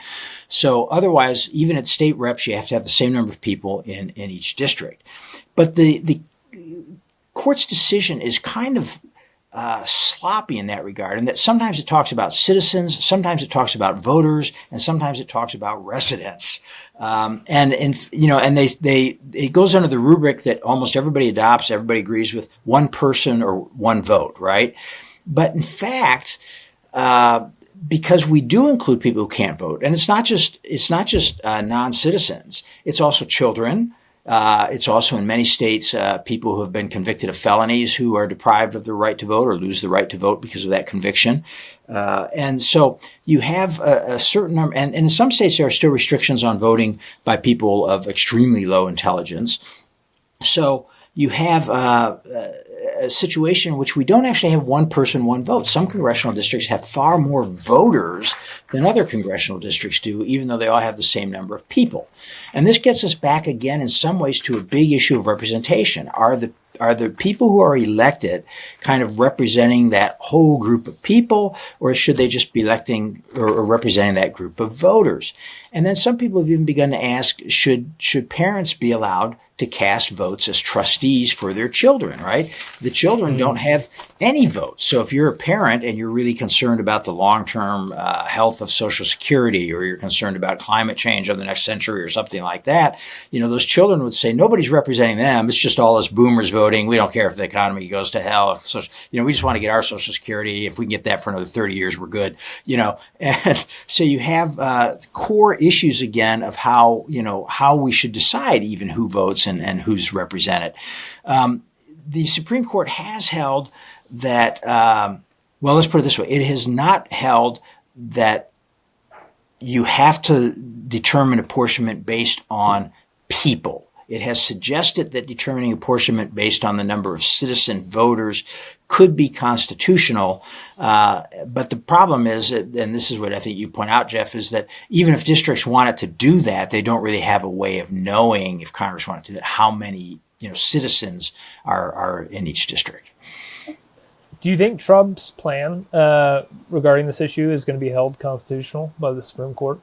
So otherwise, even at state reps, you have to have the same number of people in each district. But the court's decision is kind of sloppy in that regard, and that sometimes it talks about citizens, sometimes it talks about voters, and sometimes it talks about residents. It goes under the rubric that almost everybody adopts, everybody agrees with, one person or one vote, right? But in fact, because we do include people who can't vote, and it's not just non-citizens. It's also children. It's also in many states people who have been convicted of felonies who are deprived of their right to vote or lose the right to vote because of that conviction. And so you have a certain number, and in some states there are still restrictions on voting by people of extremely low intelligence. So you have a situation in which we don't actually have one person, one vote. Some congressional districts have far more voters than other congressional districts do, even though they all have the same number of people. And this gets us back again in some ways to a big issue of representation. Are the people who are elected kind of representing that whole group of people, or should they just be electing or representing that group of voters? And then some people have even begun to ask, should parents be allowed to cast votes as trustees for their children, right? The children don't have any vote. So if you're a parent and you're really concerned about the long-term health of Social Security, or you're concerned about climate change of the next century or something like that, those children would say, nobody's representing them. It's just all us boomers voting. We don't care if the economy goes to hell. We just want to get our Social Security. If we can get that for another 30 years, we're good, And so you have core issues again of how we should decide even who votes and who's represented. The Supreme Court has held that, let's put it this way. It has not held that you have to determine apportionment based on people. It has suggested that determining apportionment based on the number of citizen voters could be constitutional. But the problem is, and this is what I think you point out, Jeff, is that even if districts wanted to do that, they don't really have a way of knowing, if Congress wanted to do that, how many citizens are in each district. Do you think Trump's plan regarding this issue is going to be held constitutional by the Supreme Court?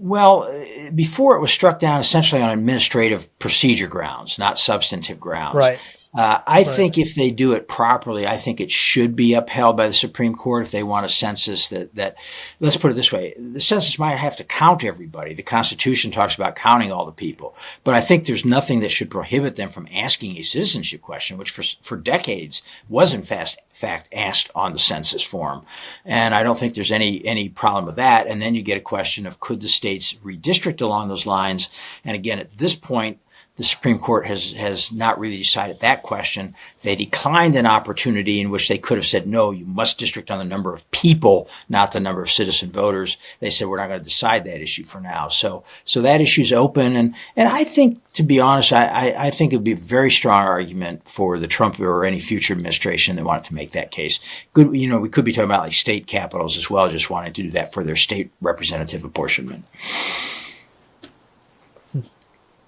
Well, before it was struck down essentially on administrative procedure grounds, not substantive grounds. Right. I think if they do it properly, I think it should be upheld by the Supreme Court if they want a census that let's put it this way, the census might have to count everybody. The Constitution talks about counting all the people, but I think there's nothing that should prohibit them from asking a citizenship question, which for decades was in fact asked on the census form. And I don't think there's any problem with that. And then you get a question of, could the states redistrict along those lines? And again, at this point, the Supreme Court has not really decided that question. They declined an opportunity in which they could have said, no, you must district on the number of people, not the number of citizen voters. They said, we're not going to decide that issue for now. So that issue's open. And I think, to be honest, I think it would be a very strong argument for the Trump or any future administration that wanted to make that case. Good, we could be talking about like state capitals as well, just wanting to do that for their state representative apportionment.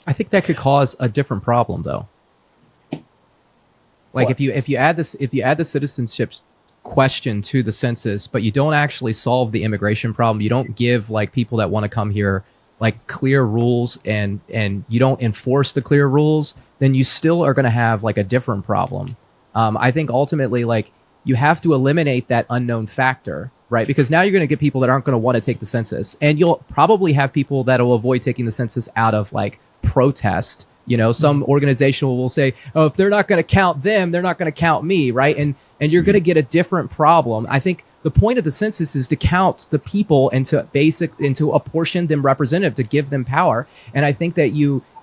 I think that could cause a different problem, though. Like if you add the citizenship question to the census, but you don't actually solve the immigration problem, you don't give like people that want to come here like clear rules, and you don't enforce the clear rules, then you still are going to have like a different problem. I think ultimately, like, you have to eliminate that unknown factor, right? Because now you're going to get people that aren't going to want to take the census, and you'll probably have people that will avoid taking the census out of like protest. Some organization will say, oh, if they're not going to count them, they're not going to count me, right? And you're going to get a different problem. I think the point of the census is to count the people and to apportion them representative, to give them power. And I think that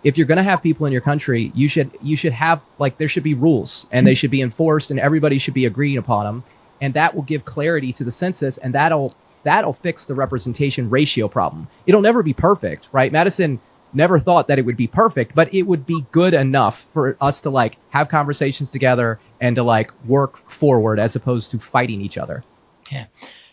if you're going to have people in your country, you should have, like, there should be rules, and they should be enforced, and everybody should be agreeing upon them. And that will give clarity to the census, and that'll fix the representation ratio problem. It'll never be perfect, right? Madison never thought that it would be perfect, but it would be good enough for us to like have conversations together and to like work forward as opposed to fighting each other.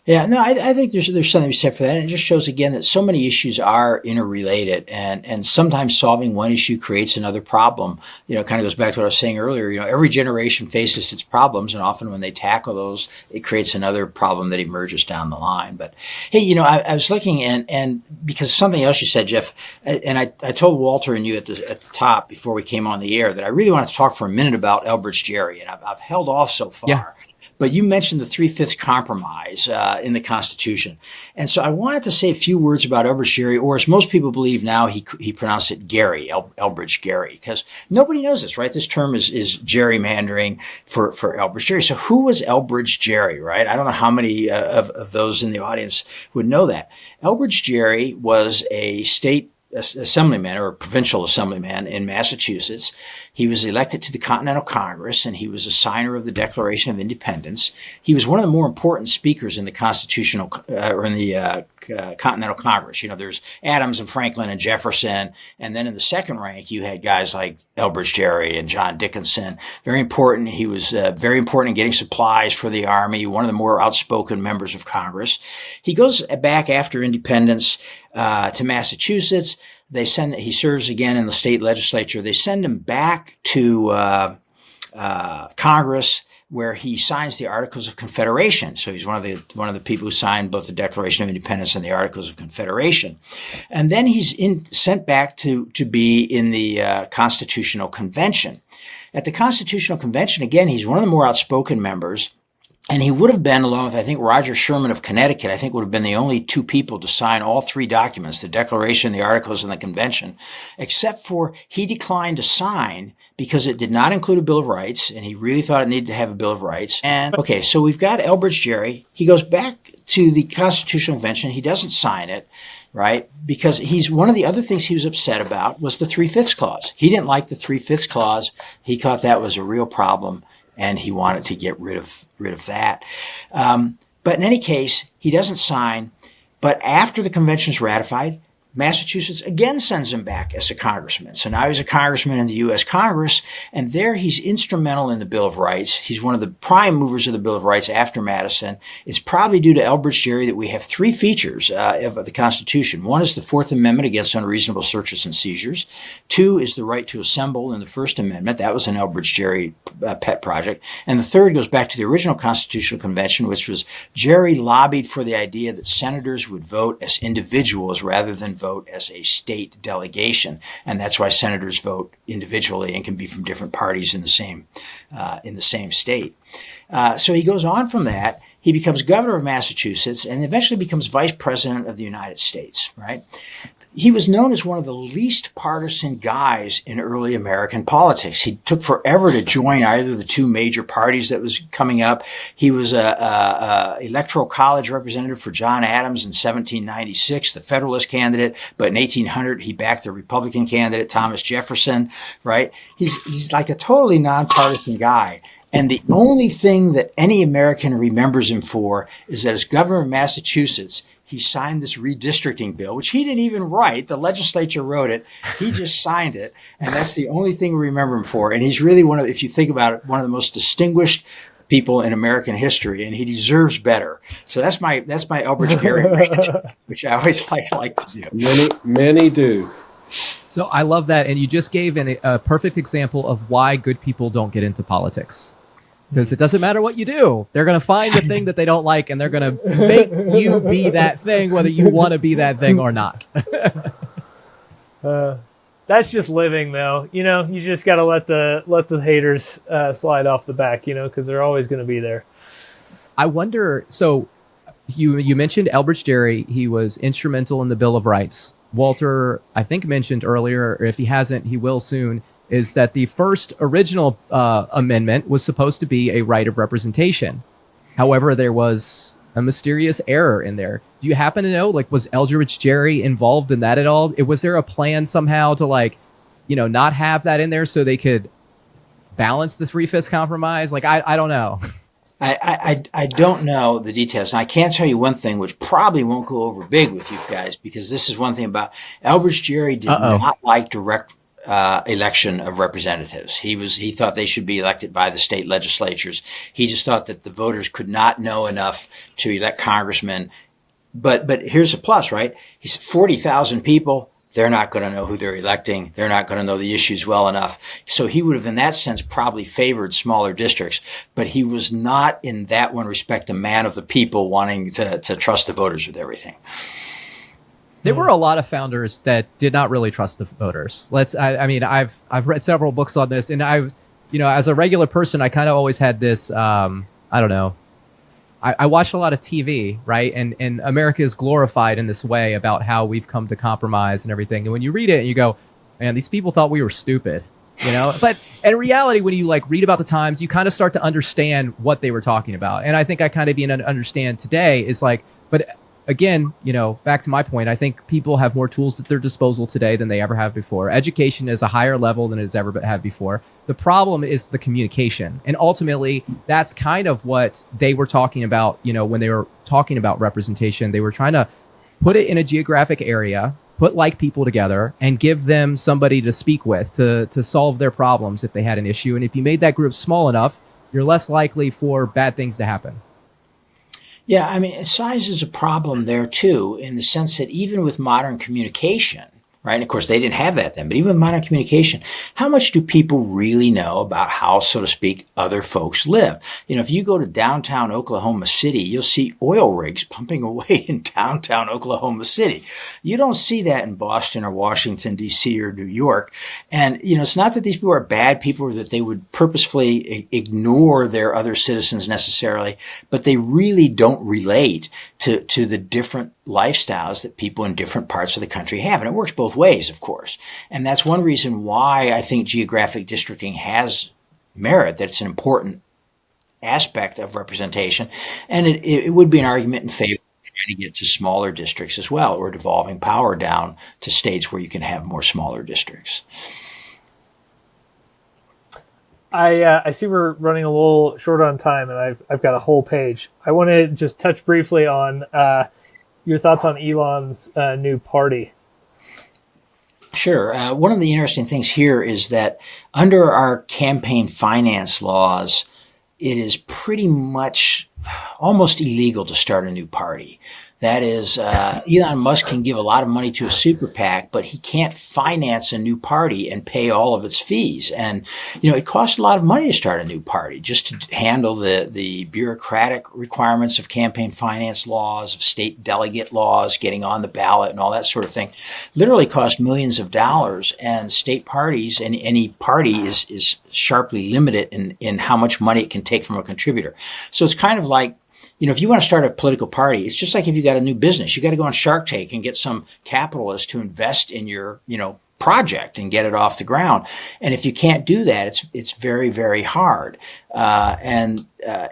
Yeah, no, I think there's something to be said for that. And it just shows again that so many issues are interrelated, and sometimes solving one issue creates another problem. It kind of goes back to what I was saying earlier. Every generation faces its problems, and often when they tackle those, it creates another problem that emerges down the line. But hey, I was looking and because something else you said, Jeff, and I told Walter and you at the top before we came on the air that I really wanted to talk for a minute about Elbridge Gerry, and I've held off so far. Yeah. But you mentioned the 3/5 compromise in the Constitution. And so I wanted to say a few words about Elbridge Gerry, or as most people believe now, he pronounced it Gerry, Elbridge Gerry, because nobody knows this, right? This term is gerrymandering for Elbridge Gerry. So who was Elbridge Gerry, right? I don't know how many of those in the audience would know that. Elbridge Gerry was a state assemblyman or a provincial assemblyman in Massachusetts. He was elected to the Continental Congress, and he was a signer of the Declaration of Independence. He was one of the more important speakers in the constitutional or in the Continental Congress. There's Adams and Franklin and Jefferson. And then in the second rank, you had guys like Elbridge Gerry and John Dickinson. Very important. He was very important in getting supplies for the Army, one of the more outspoken members of Congress. He goes back after independence to Massachusetts. He serves again in the state legislature. They send him back to Congress, where he signs the Articles of Confederation. So he's one of the people who signed both the Declaration of Independence and the Articles of Confederation. And then he's sent back to be in the Constitutional Convention. At the Constitutional Convention, again, he's one of the more outspoken members. And he would have been, along with, I think, Roger Sherman of Connecticut, I think would have been the only two people to sign all three documents, the Declaration, the Articles, and the Convention, except for he declined to sign because it did not include a Bill of Rights, and he really thought it needed to have a Bill of Rights. And, okay, so we've got Elbridge Gerry. He goes back to the Constitutional Convention. He doesn't sign it, right? Because one of the other things he was upset about was the 3/5 clause. He didn't like the 3/5 clause. He thought that was a real problem, and he wanted to get rid of that. But in any case, he doesn't sign. But after the convention is ratified, Massachusetts again sends him back as a congressman. So now he's a congressman in the U.S. Congress, and there he's instrumental in the Bill of Rights. He's one of the prime movers of the Bill of Rights after Madison. It's probably due to Elbridge Gerry that we have three features of the Constitution. One is the Fourth Amendment against unreasonable searches and seizures. Two is the right to assemble in the First Amendment. That was an Elbridge Gerry pet project. And the third goes back to the original Constitutional Convention, which was Gerry lobbied for the idea that senators would vote as individuals rather than vote as a state delegation, and that's why senators vote individually and can be from different parties in the same state. So he goes on from that. He becomes governor of Massachusetts and eventually becomes vice president of the United States. Right? He was known as one of the least partisan guys in early American politics. He took forever to join either of the two major parties that was coming up. He was a electoral college representative for John Adams in 1796, the Federalist candidate. But in 1800, he backed the Republican candidate, Thomas Jefferson. Right? He's like a totally nonpartisan guy. And the only thing that any American remembers him for is that as governor of Massachusetts, he signed this redistricting bill, which he didn't even write. The legislature wrote it. He just signed it. And that's the only thing we remember him for. And he's really if you think about it, one of the most distinguished people in American history, and he deserves better. So that's my Elbridge Gerry rant, which I always like to do. Many do. So I love that. And you just gave a perfect example of why good people don't get into politics. Because it doesn't matter what you do. They're going to find the thing that they don't like, and they're going to make you be that thing, whether you want to be that thing or not. That's just living, though. You just got to let the haters slide off the back, because they're always going to be there. I wonder, so you mentioned Elbridge Gerry. He was instrumental in the Bill of Rights. Walter, I think, mentioned earlier, or if he hasn't, he will soon, is that the first original amendment was supposed to be a right of representation. However, there was a mysterious error in there. Do you happen to know, was Elbridge Gerry involved in that at all? Was there a plan somehow to not have that in there so they could balance the 3/5 compromise? I don't know. I don't know the details. And I can tell you one thing, which probably won't go over big with you guys, because this is one thing about Elbridge Gerry did not like direct election of representatives. He thought they should be elected by the state legislatures. He just thought that the voters could not know enough to elect congressmen. But here's a plus, right? He said 40,000 people. They're not going to know who they're electing. They're not going to know the issues well enough. So he would have, in that sense, probably favored smaller districts. But he was not, in that one respect, a man of the people wanting to trust the voters with everything. There were a lot of founders that did not really trust the voters. I've read several books on this, and as a regular person, I kind of always had this, I watched a lot of TV, right? And America is glorified in this way about how we've come to compromise and everything. And when you read it and you go, man, these people thought we were stupid, But in reality, when you read about the times, you kind of start to understand what they were talking about. And I think I kind of understand today is but again, back to my point, I think people have more tools at their disposal today than they ever have before. Education is a higher level than it's ever had before. The problem is the communication. And ultimately, that's kind of what they were talking about, when they were talking about representation. They were trying to put it in a geographic area, put like people together, and give them somebody to speak with to solve their problems if they had an issue. And if you made that group small enough, you're less likely for bad things to happen. Yeah, I mean, size is a problem there too, in the sense that even with modern communication, right? And of course, they didn't have that then, but even with modern communication, how much do people really know about how, so to speak, other folks live? You know, if you go to downtown Oklahoma City, you'll see oil rigs pumping away in downtown Oklahoma City. You don't see that in Boston or Washington, D.C. or New York. And, you know, it's not that these people are bad people or that they would purposefully ignore their other citizens necessarily, but they really don't relate to the different lifestyles that people in different parts of the country have. And it works both ways, of course. And that's one reason why I think geographic districting has merit, that it's an important aspect of representation. And it would be an argument in favor of trying to get to smaller districts as well, or devolving power down to states where you can have more smaller districts. I see we're running a little short on time, and I've got a whole page. I want to just touch briefly on your thoughts on Elon's new party. Sure. One of the interesting things here is that under our campaign finance laws, it is pretty much almost illegal to start a new party. That is, Elon Musk can give a lot of money to a super PAC, but he can't finance a new party and pay all of its fees. And, you know, it costs a lot of money to start a new party just to handle the bureaucratic requirements of campaign finance laws, of state delegate laws, getting on the ballot and all that sort of thing. Literally cost millions of dollars, and state parties and any party is sharply limited in how much money it can take from a contributor. So it's kind of like, you know, if you want to start a political party, it's just like if you got a new business, you got to go on Shark Tank and get some capitalist to invest in your, you know, project and get it off the ground. And if you can't do that, it's very, very hard. It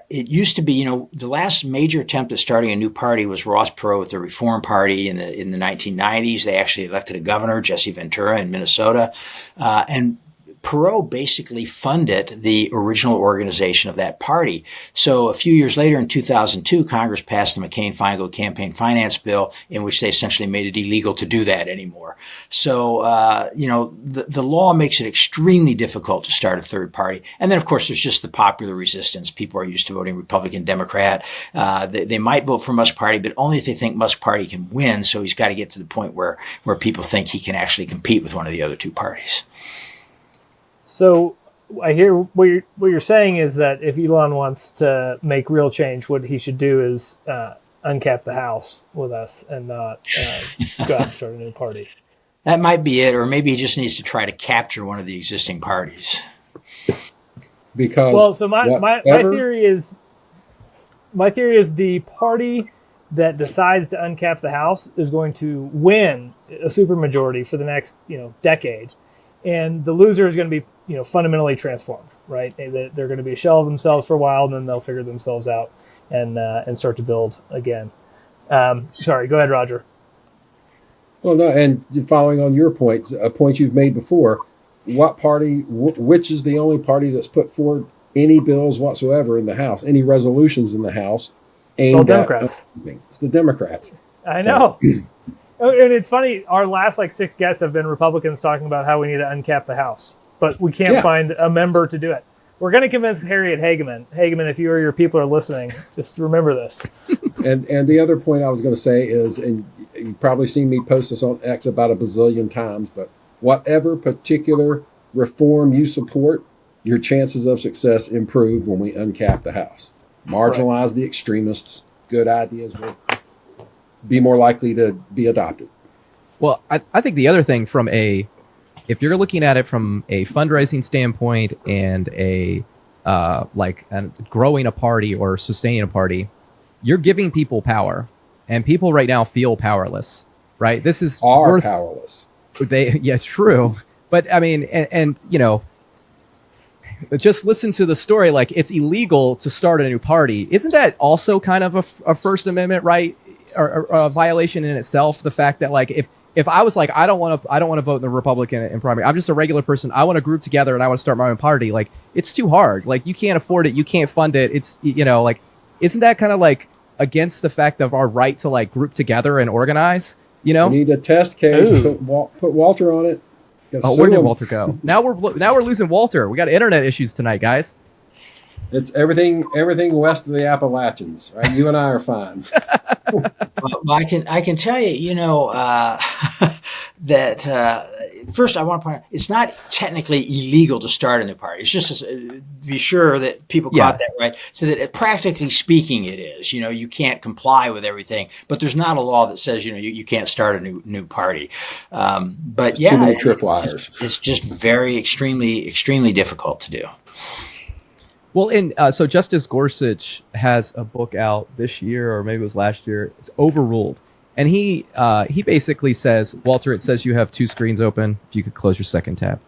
used to be, you know, the last major attempt at starting a new party was Ross Perot with the Reform Party in the 1990s. They actually elected a governor, Jesse Ventura, in Minnesota, and Perot basically funded the original organization of that party. So a few years later, in 2002, Congress passed the McCain-Feingold campaign finance bill, in which they essentially made it illegal to do that anymore. So, you know, the law makes it extremely difficult to start a third party. And then, of course, there's just the popular resistance. People are used to voting Republican, Democrat. They might vote for Musk Party, but only if they think Musk Party can win. So he's got to get to the point where people think he can actually compete with one of the other two parties. So I hear what you're saying is that if Elon wants to make real change, what he should do is uncap the House with us and not go out and start a new party. That might be it, or maybe he just needs to try to capture one of the existing parties. Because well, so my theory is the party that decides to uncap the House is going to win a supermajority for the next decade, and the loser is going to be fundamentally transformed. Right? They're going to be a shell of themselves for a while, and then they'll figure themselves out and start to build again. Sorry, go ahead, Roger. Well, no, and following on your point, a point you've made before, what party, which is the only party that's put forward any bills whatsoever in the House, any resolutions in the House aimed Democrats. It's the Democrats. I know. And it's funny, our last 6 guests have been Republicans talking about how we need to uncap the House, but we can't find a member to do it. We're going to convince Harriet Hageman. Hageman, if you or your people are listening, just remember this. And the other point I was going to say is, and you've probably seen me post this on X about a bazillion times, but whatever particular reform you support, your chances of success improve when we uncap the House. Marginalize the extremists. Good ideas will be more likely to be adopted. Well, I think the other thing if you're looking at it from a fundraising standpoint and growing a party or sustaining a party, you're giving people power, and people right now feel powerless, right? This is powerless. It's true. But I mean, and just listen to the story. It's illegal to start a new party. Isn't that also kind of a First Amendment right or a violation in itself? The fact that if I was I don't want to vote in the Republican primary. I'm just a regular person. I want to group together and I want to start my own party. It's too hard. You can't afford it. You can't fund it. It's isn't that kind of against the fact of our right to like group together and organize. You know, We need a test case. Put Walter on it. oh, where did Walter go? Now we're losing Walter. We got internet issues tonight, guys. It's everything west of the Appalachians, right? You and I are fine. Well, I can tell you, that first I want to point out it's not technically illegal to start a new party. It's just to be sure that people caught that right, so that practically speaking it is. You can't comply with everything, but there's not a law that says you can't start a new party. But yeah, too many tripwires. It's just very extremely difficult to do. Well, so Justice Gorsuch has a book out this year, or maybe it was last year. It's Overruled, and he basically says, Walter, it says you have two screens open. If you could close your second tab.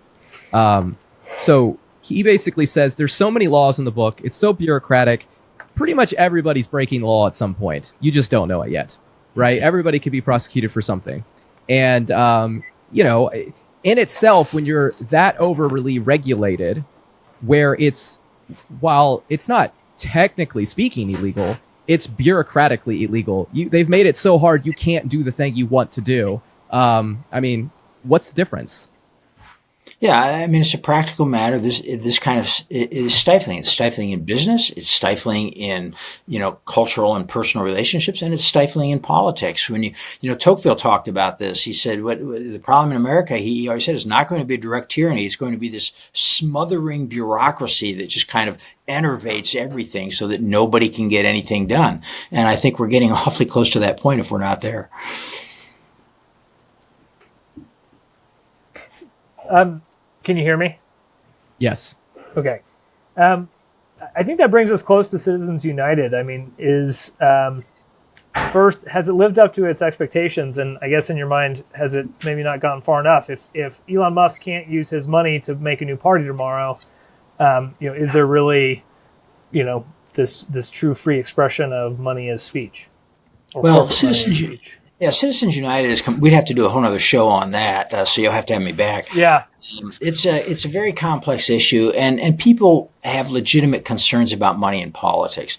So he basically says there's so many laws in the book. It's so bureaucratic. Pretty much everybody's breaking the law at some point. You just don't know it yet, right? Everybody could be prosecuted for something, and in itself, when you're that overly regulated, where while it's not technically speaking illegal, it's bureaucratically illegal. They've made it so hard you can't do the thing you want to do. What's the difference? Yeah, I mean, it's a practical matter. This kind of is stifling. It's stifling in business. It's stifling in, cultural and personal relationships, and it's stifling in politics. When Tocqueville talked about this, he said, what the problem in America, he always said, is not going to be a direct tyranny. It's going to be this smothering bureaucracy that just kind of enervates everything so that nobody can get anything done. And I think we're getting awfully close to that point if we're not there. Can you hear me? Yes. Okay. I think that brings us close to Citizens United. I mean, first, has it lived up to its expectations? And I guess in your mind, has it maybe not gone far enough? If Elon Musk can't use his money to make a new party tomorrow, is there really, this true free expression of money as speech? Well, Citizens United we'd have to do a whole other show on that. So you'll have to have me back. Yeah. It's a very complex issue, and people have legitimate concerns about money in politics.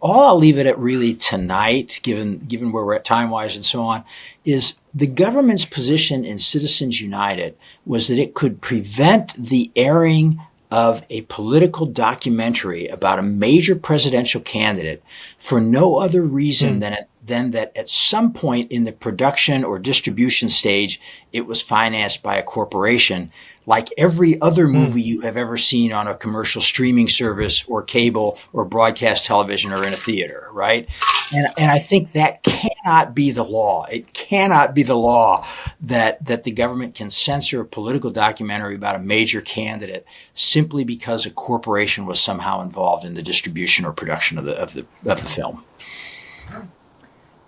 All I'll leave it at really tonight, given where we're at time-wise and so on, is the government's position in Citizens United was that it could prevent the airing of a political documentary about a major presidential candidate for no other reason than that at some point in the production or distribution stage, it was financed by a corporation, like every other movie you have ever seen on a commercial streaming service or cable or broadcast television or in a theater, right? And I think that cannot be the law. It cannot be the law that the government can censor a political documentary about a major candidate simply because a corporation was somehow involved in the distribution or production of the film.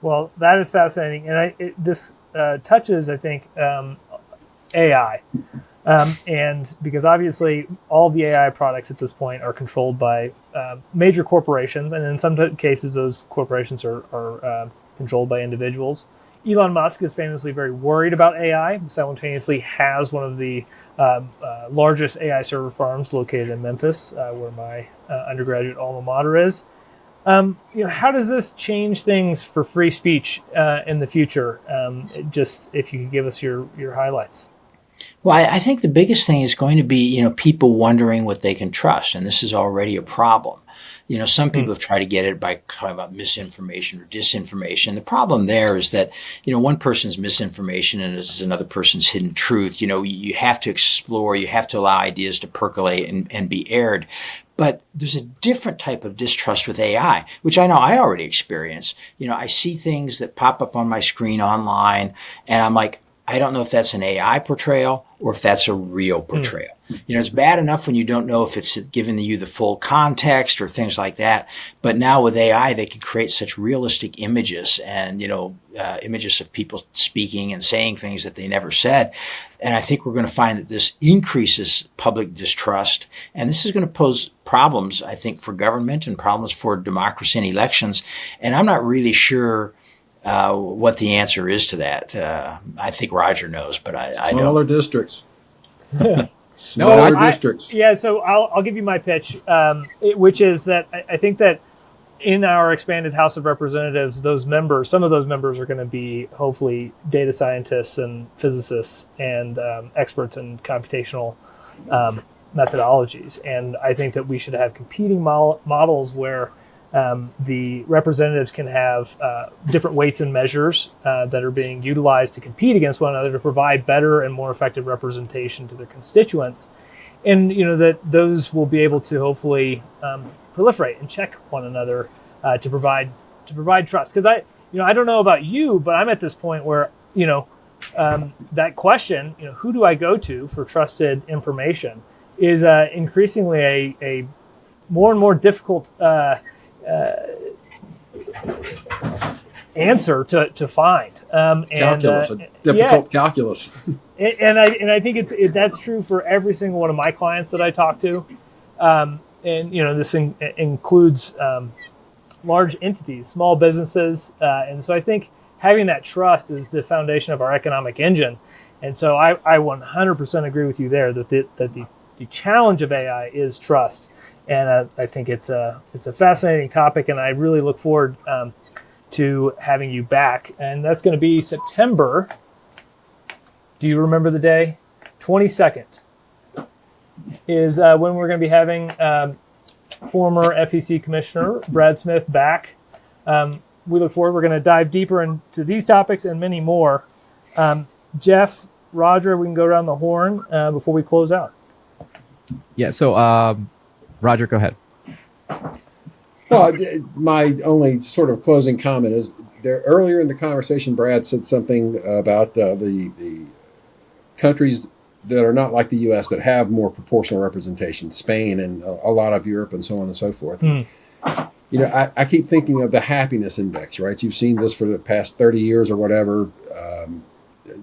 Well, that is fascinating, and this touches, I think, AI, and because obviously all the AI products at this point are controlled by major corporations, and in some cases those corporations are controlled by individuals. Elon Musk is famously very worried about AI. Simultaneously, has one of the largest AI server farms located in Memphis, where my undergraduate alma mater is. How does this change things for free speech in the future? Just if you could give us your highlights. Well, I think the biggest thing is going to be, people wondering what they can trust, and this is already a problem. Some people have tried to get it by talking about misinformation or disinformation. The problem there is that, one person's misinformation and is another person's hidden truth. You have to explore, you have to allow ideas to percolate and be aired. But there's a different type of distrust with AI, which I know I already experience. I see things that pop up on my screen online, and I'm like, I don't know if that's an AI portrayal or if that's a real portrayal. It's bad enough when you don't know if it's giving you the full context or things like that. But now with AI, they can create such realistic images and, images of people speaking and saying things that they never said. And I think we're going to find that this increases public distrust. And this is going to pose problems, I think, for government and problems for democracy and elections. And I'm not really sure what the answer is to that. I think Roger knows, but I don't. Smaller districts. Smaller districts. So I'll give you my pitch, which is that I think that in our expanded House of Representatives, some of those members are going to be hopefully data scientists and physicists and experts in computational methodologies. And I think that we should have competing models where the representatives can have different weights and measures that are being utilized to compete against one another to provide better and more effective representation to their constituents. And that those will be able to hopefully proliferate and check one another to provide trust. Because I don't know about you, but I'm at this point where that question, who do I go to for trusted information, is increasingly a more and more difficult answer to find. Calculus, a difficult calculus. And I think that's true for every single one of my clients that I talk to. This includes large entities, small businesses. And so I think having that trust is the foundation of our economic engine. And so I 100% agree with you there that the challenge of AI is trust. And I think it's a fascinating topic, and I really look forward to having you back. And that's going to be September. Do you remember the day? 22nd is when we're going to be having former FEC Commissioner Brad Smith back. We look forward. We're going to dive deeper into these topics and many more. Jeff, Roger, we can go around the horn before we close out. Yeah, so Roger, go ahead. Well, my only sort of closing comment is there earlier in the conversation, Brad said something about the countries that are not like the U.S. that have more proportional representation, Spain and a lot of Europe and so on and so forth. I keep thinking of the happiness index, right? You've seen this for the past 30 years or whatever.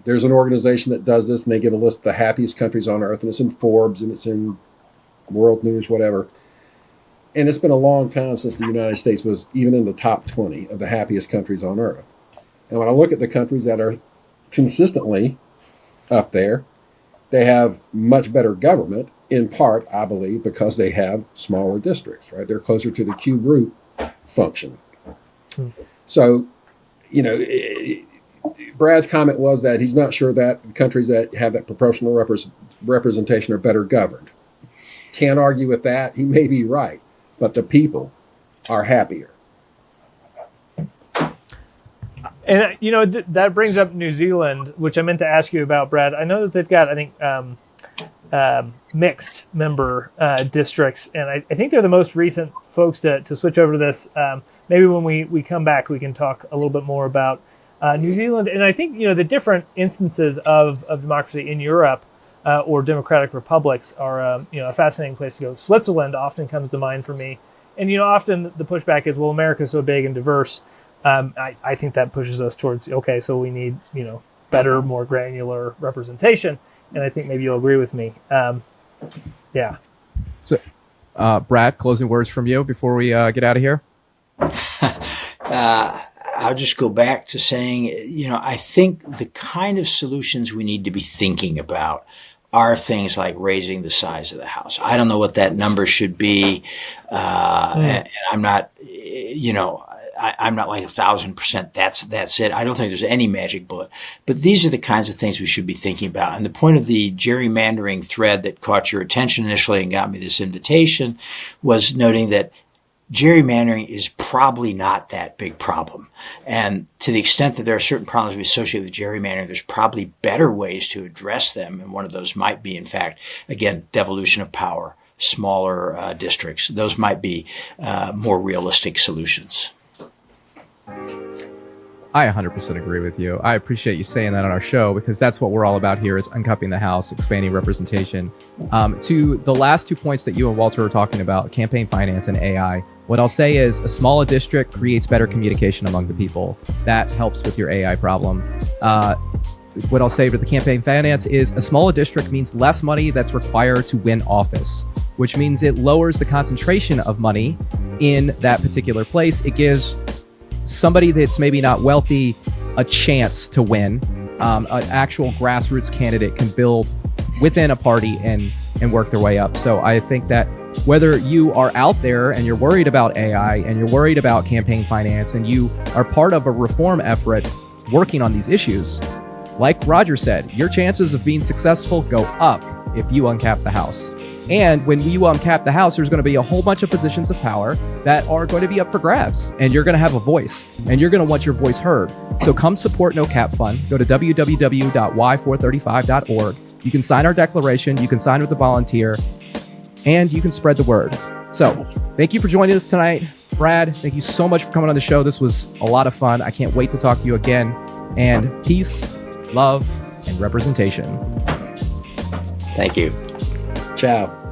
There's an organization that does this, and they give a list of the happiest countries on earth, and it's in Forbes and it's in World News, whatever. And it's been a long time since the United States was even in the top 20 of the happiest countries on earth. And when I look at the countries that are consistently up there, they have much better government, in part, I believe, because they have smaller districts, right? They're closer to the cube root function. So, Brad's comment was that he's not sure that countries that have that proportional representation are better governed. Can't argue with that. He may be right, but the people are happier. And that brings up New Zealand, which I meant to ask you about, Brad. I know that they've got, I think, mixed member districts, and I think they're the most recent folks to switch over to this. Maybe when we come back, we can talk a little bit more about New Zealand. And I think the different instances of democracy in Europe or democratic republics are a fascinating place to go. Switzerland often comes to mind for me, and often the pushback is, well, America's so big and diverse. I think that pushes us towards, okay, so we need, better, more granular representation. And I think maybe you'll agree with me. Yeah. So, Brad, closing words from you before we get out of here? I'll just go back to saying, I think the kind of solutions we need to be thinking about are things like raising the size of the house. I don't know what that number should be. And I'm not, I'm not like 1,000%. That's it. I don't think there's any magic bullet, but these are the kinds of things we should be thinking about. And the point of the gerrymandering thread that caught your attention initially and got me this invitation was noting that gerrymandering is probably not that big problem. And to the extent that there are certain problems we associate with gerrymandering, there's probably better ways to address them. And one of those might be, in fact, again, devolution of power, smaller districts. Those might be more realistic solutions. I 100% agree with you. I appreciate you saying that on our show, because that's what we're all about here, is uncupping the House, expanding representation. To the last 2 points that you and Walter were talking about, campaign finance and AI, what I'll say is a smaller district creates better communication among the people. That helps with your AI problem. What I'll say with the campaign finance is a smaller district means less money that's required to win office, which means it lowers the concentration of money in that particular place. It gives somebody that's maybe not wealthy a chance to win. An actual grassroots candidate can build within a party and work their way up. So I think that whether you are out there and you're worried about AI and you're worried about campaign finance and you are part of a reform effort working on these issues, like Roger said, your chances of being successful go up if you uncap the House. And when you uncap the House, there's going to be a whole bunch of positions of power that are going to be up for grabs, and you're going to have a voice, and you're going to want your voice heard. So come support No Cap Fund. Go to www.y435.org. You can sign our declaration, you can sign with the volunteer, and you can spread the word. So thank you for joining us tonight. Brad, thank you so much for coming on the show. This was a lot of fun. I can't wait to talk to you again. And peace, love, and representation. Thank you. Ciao.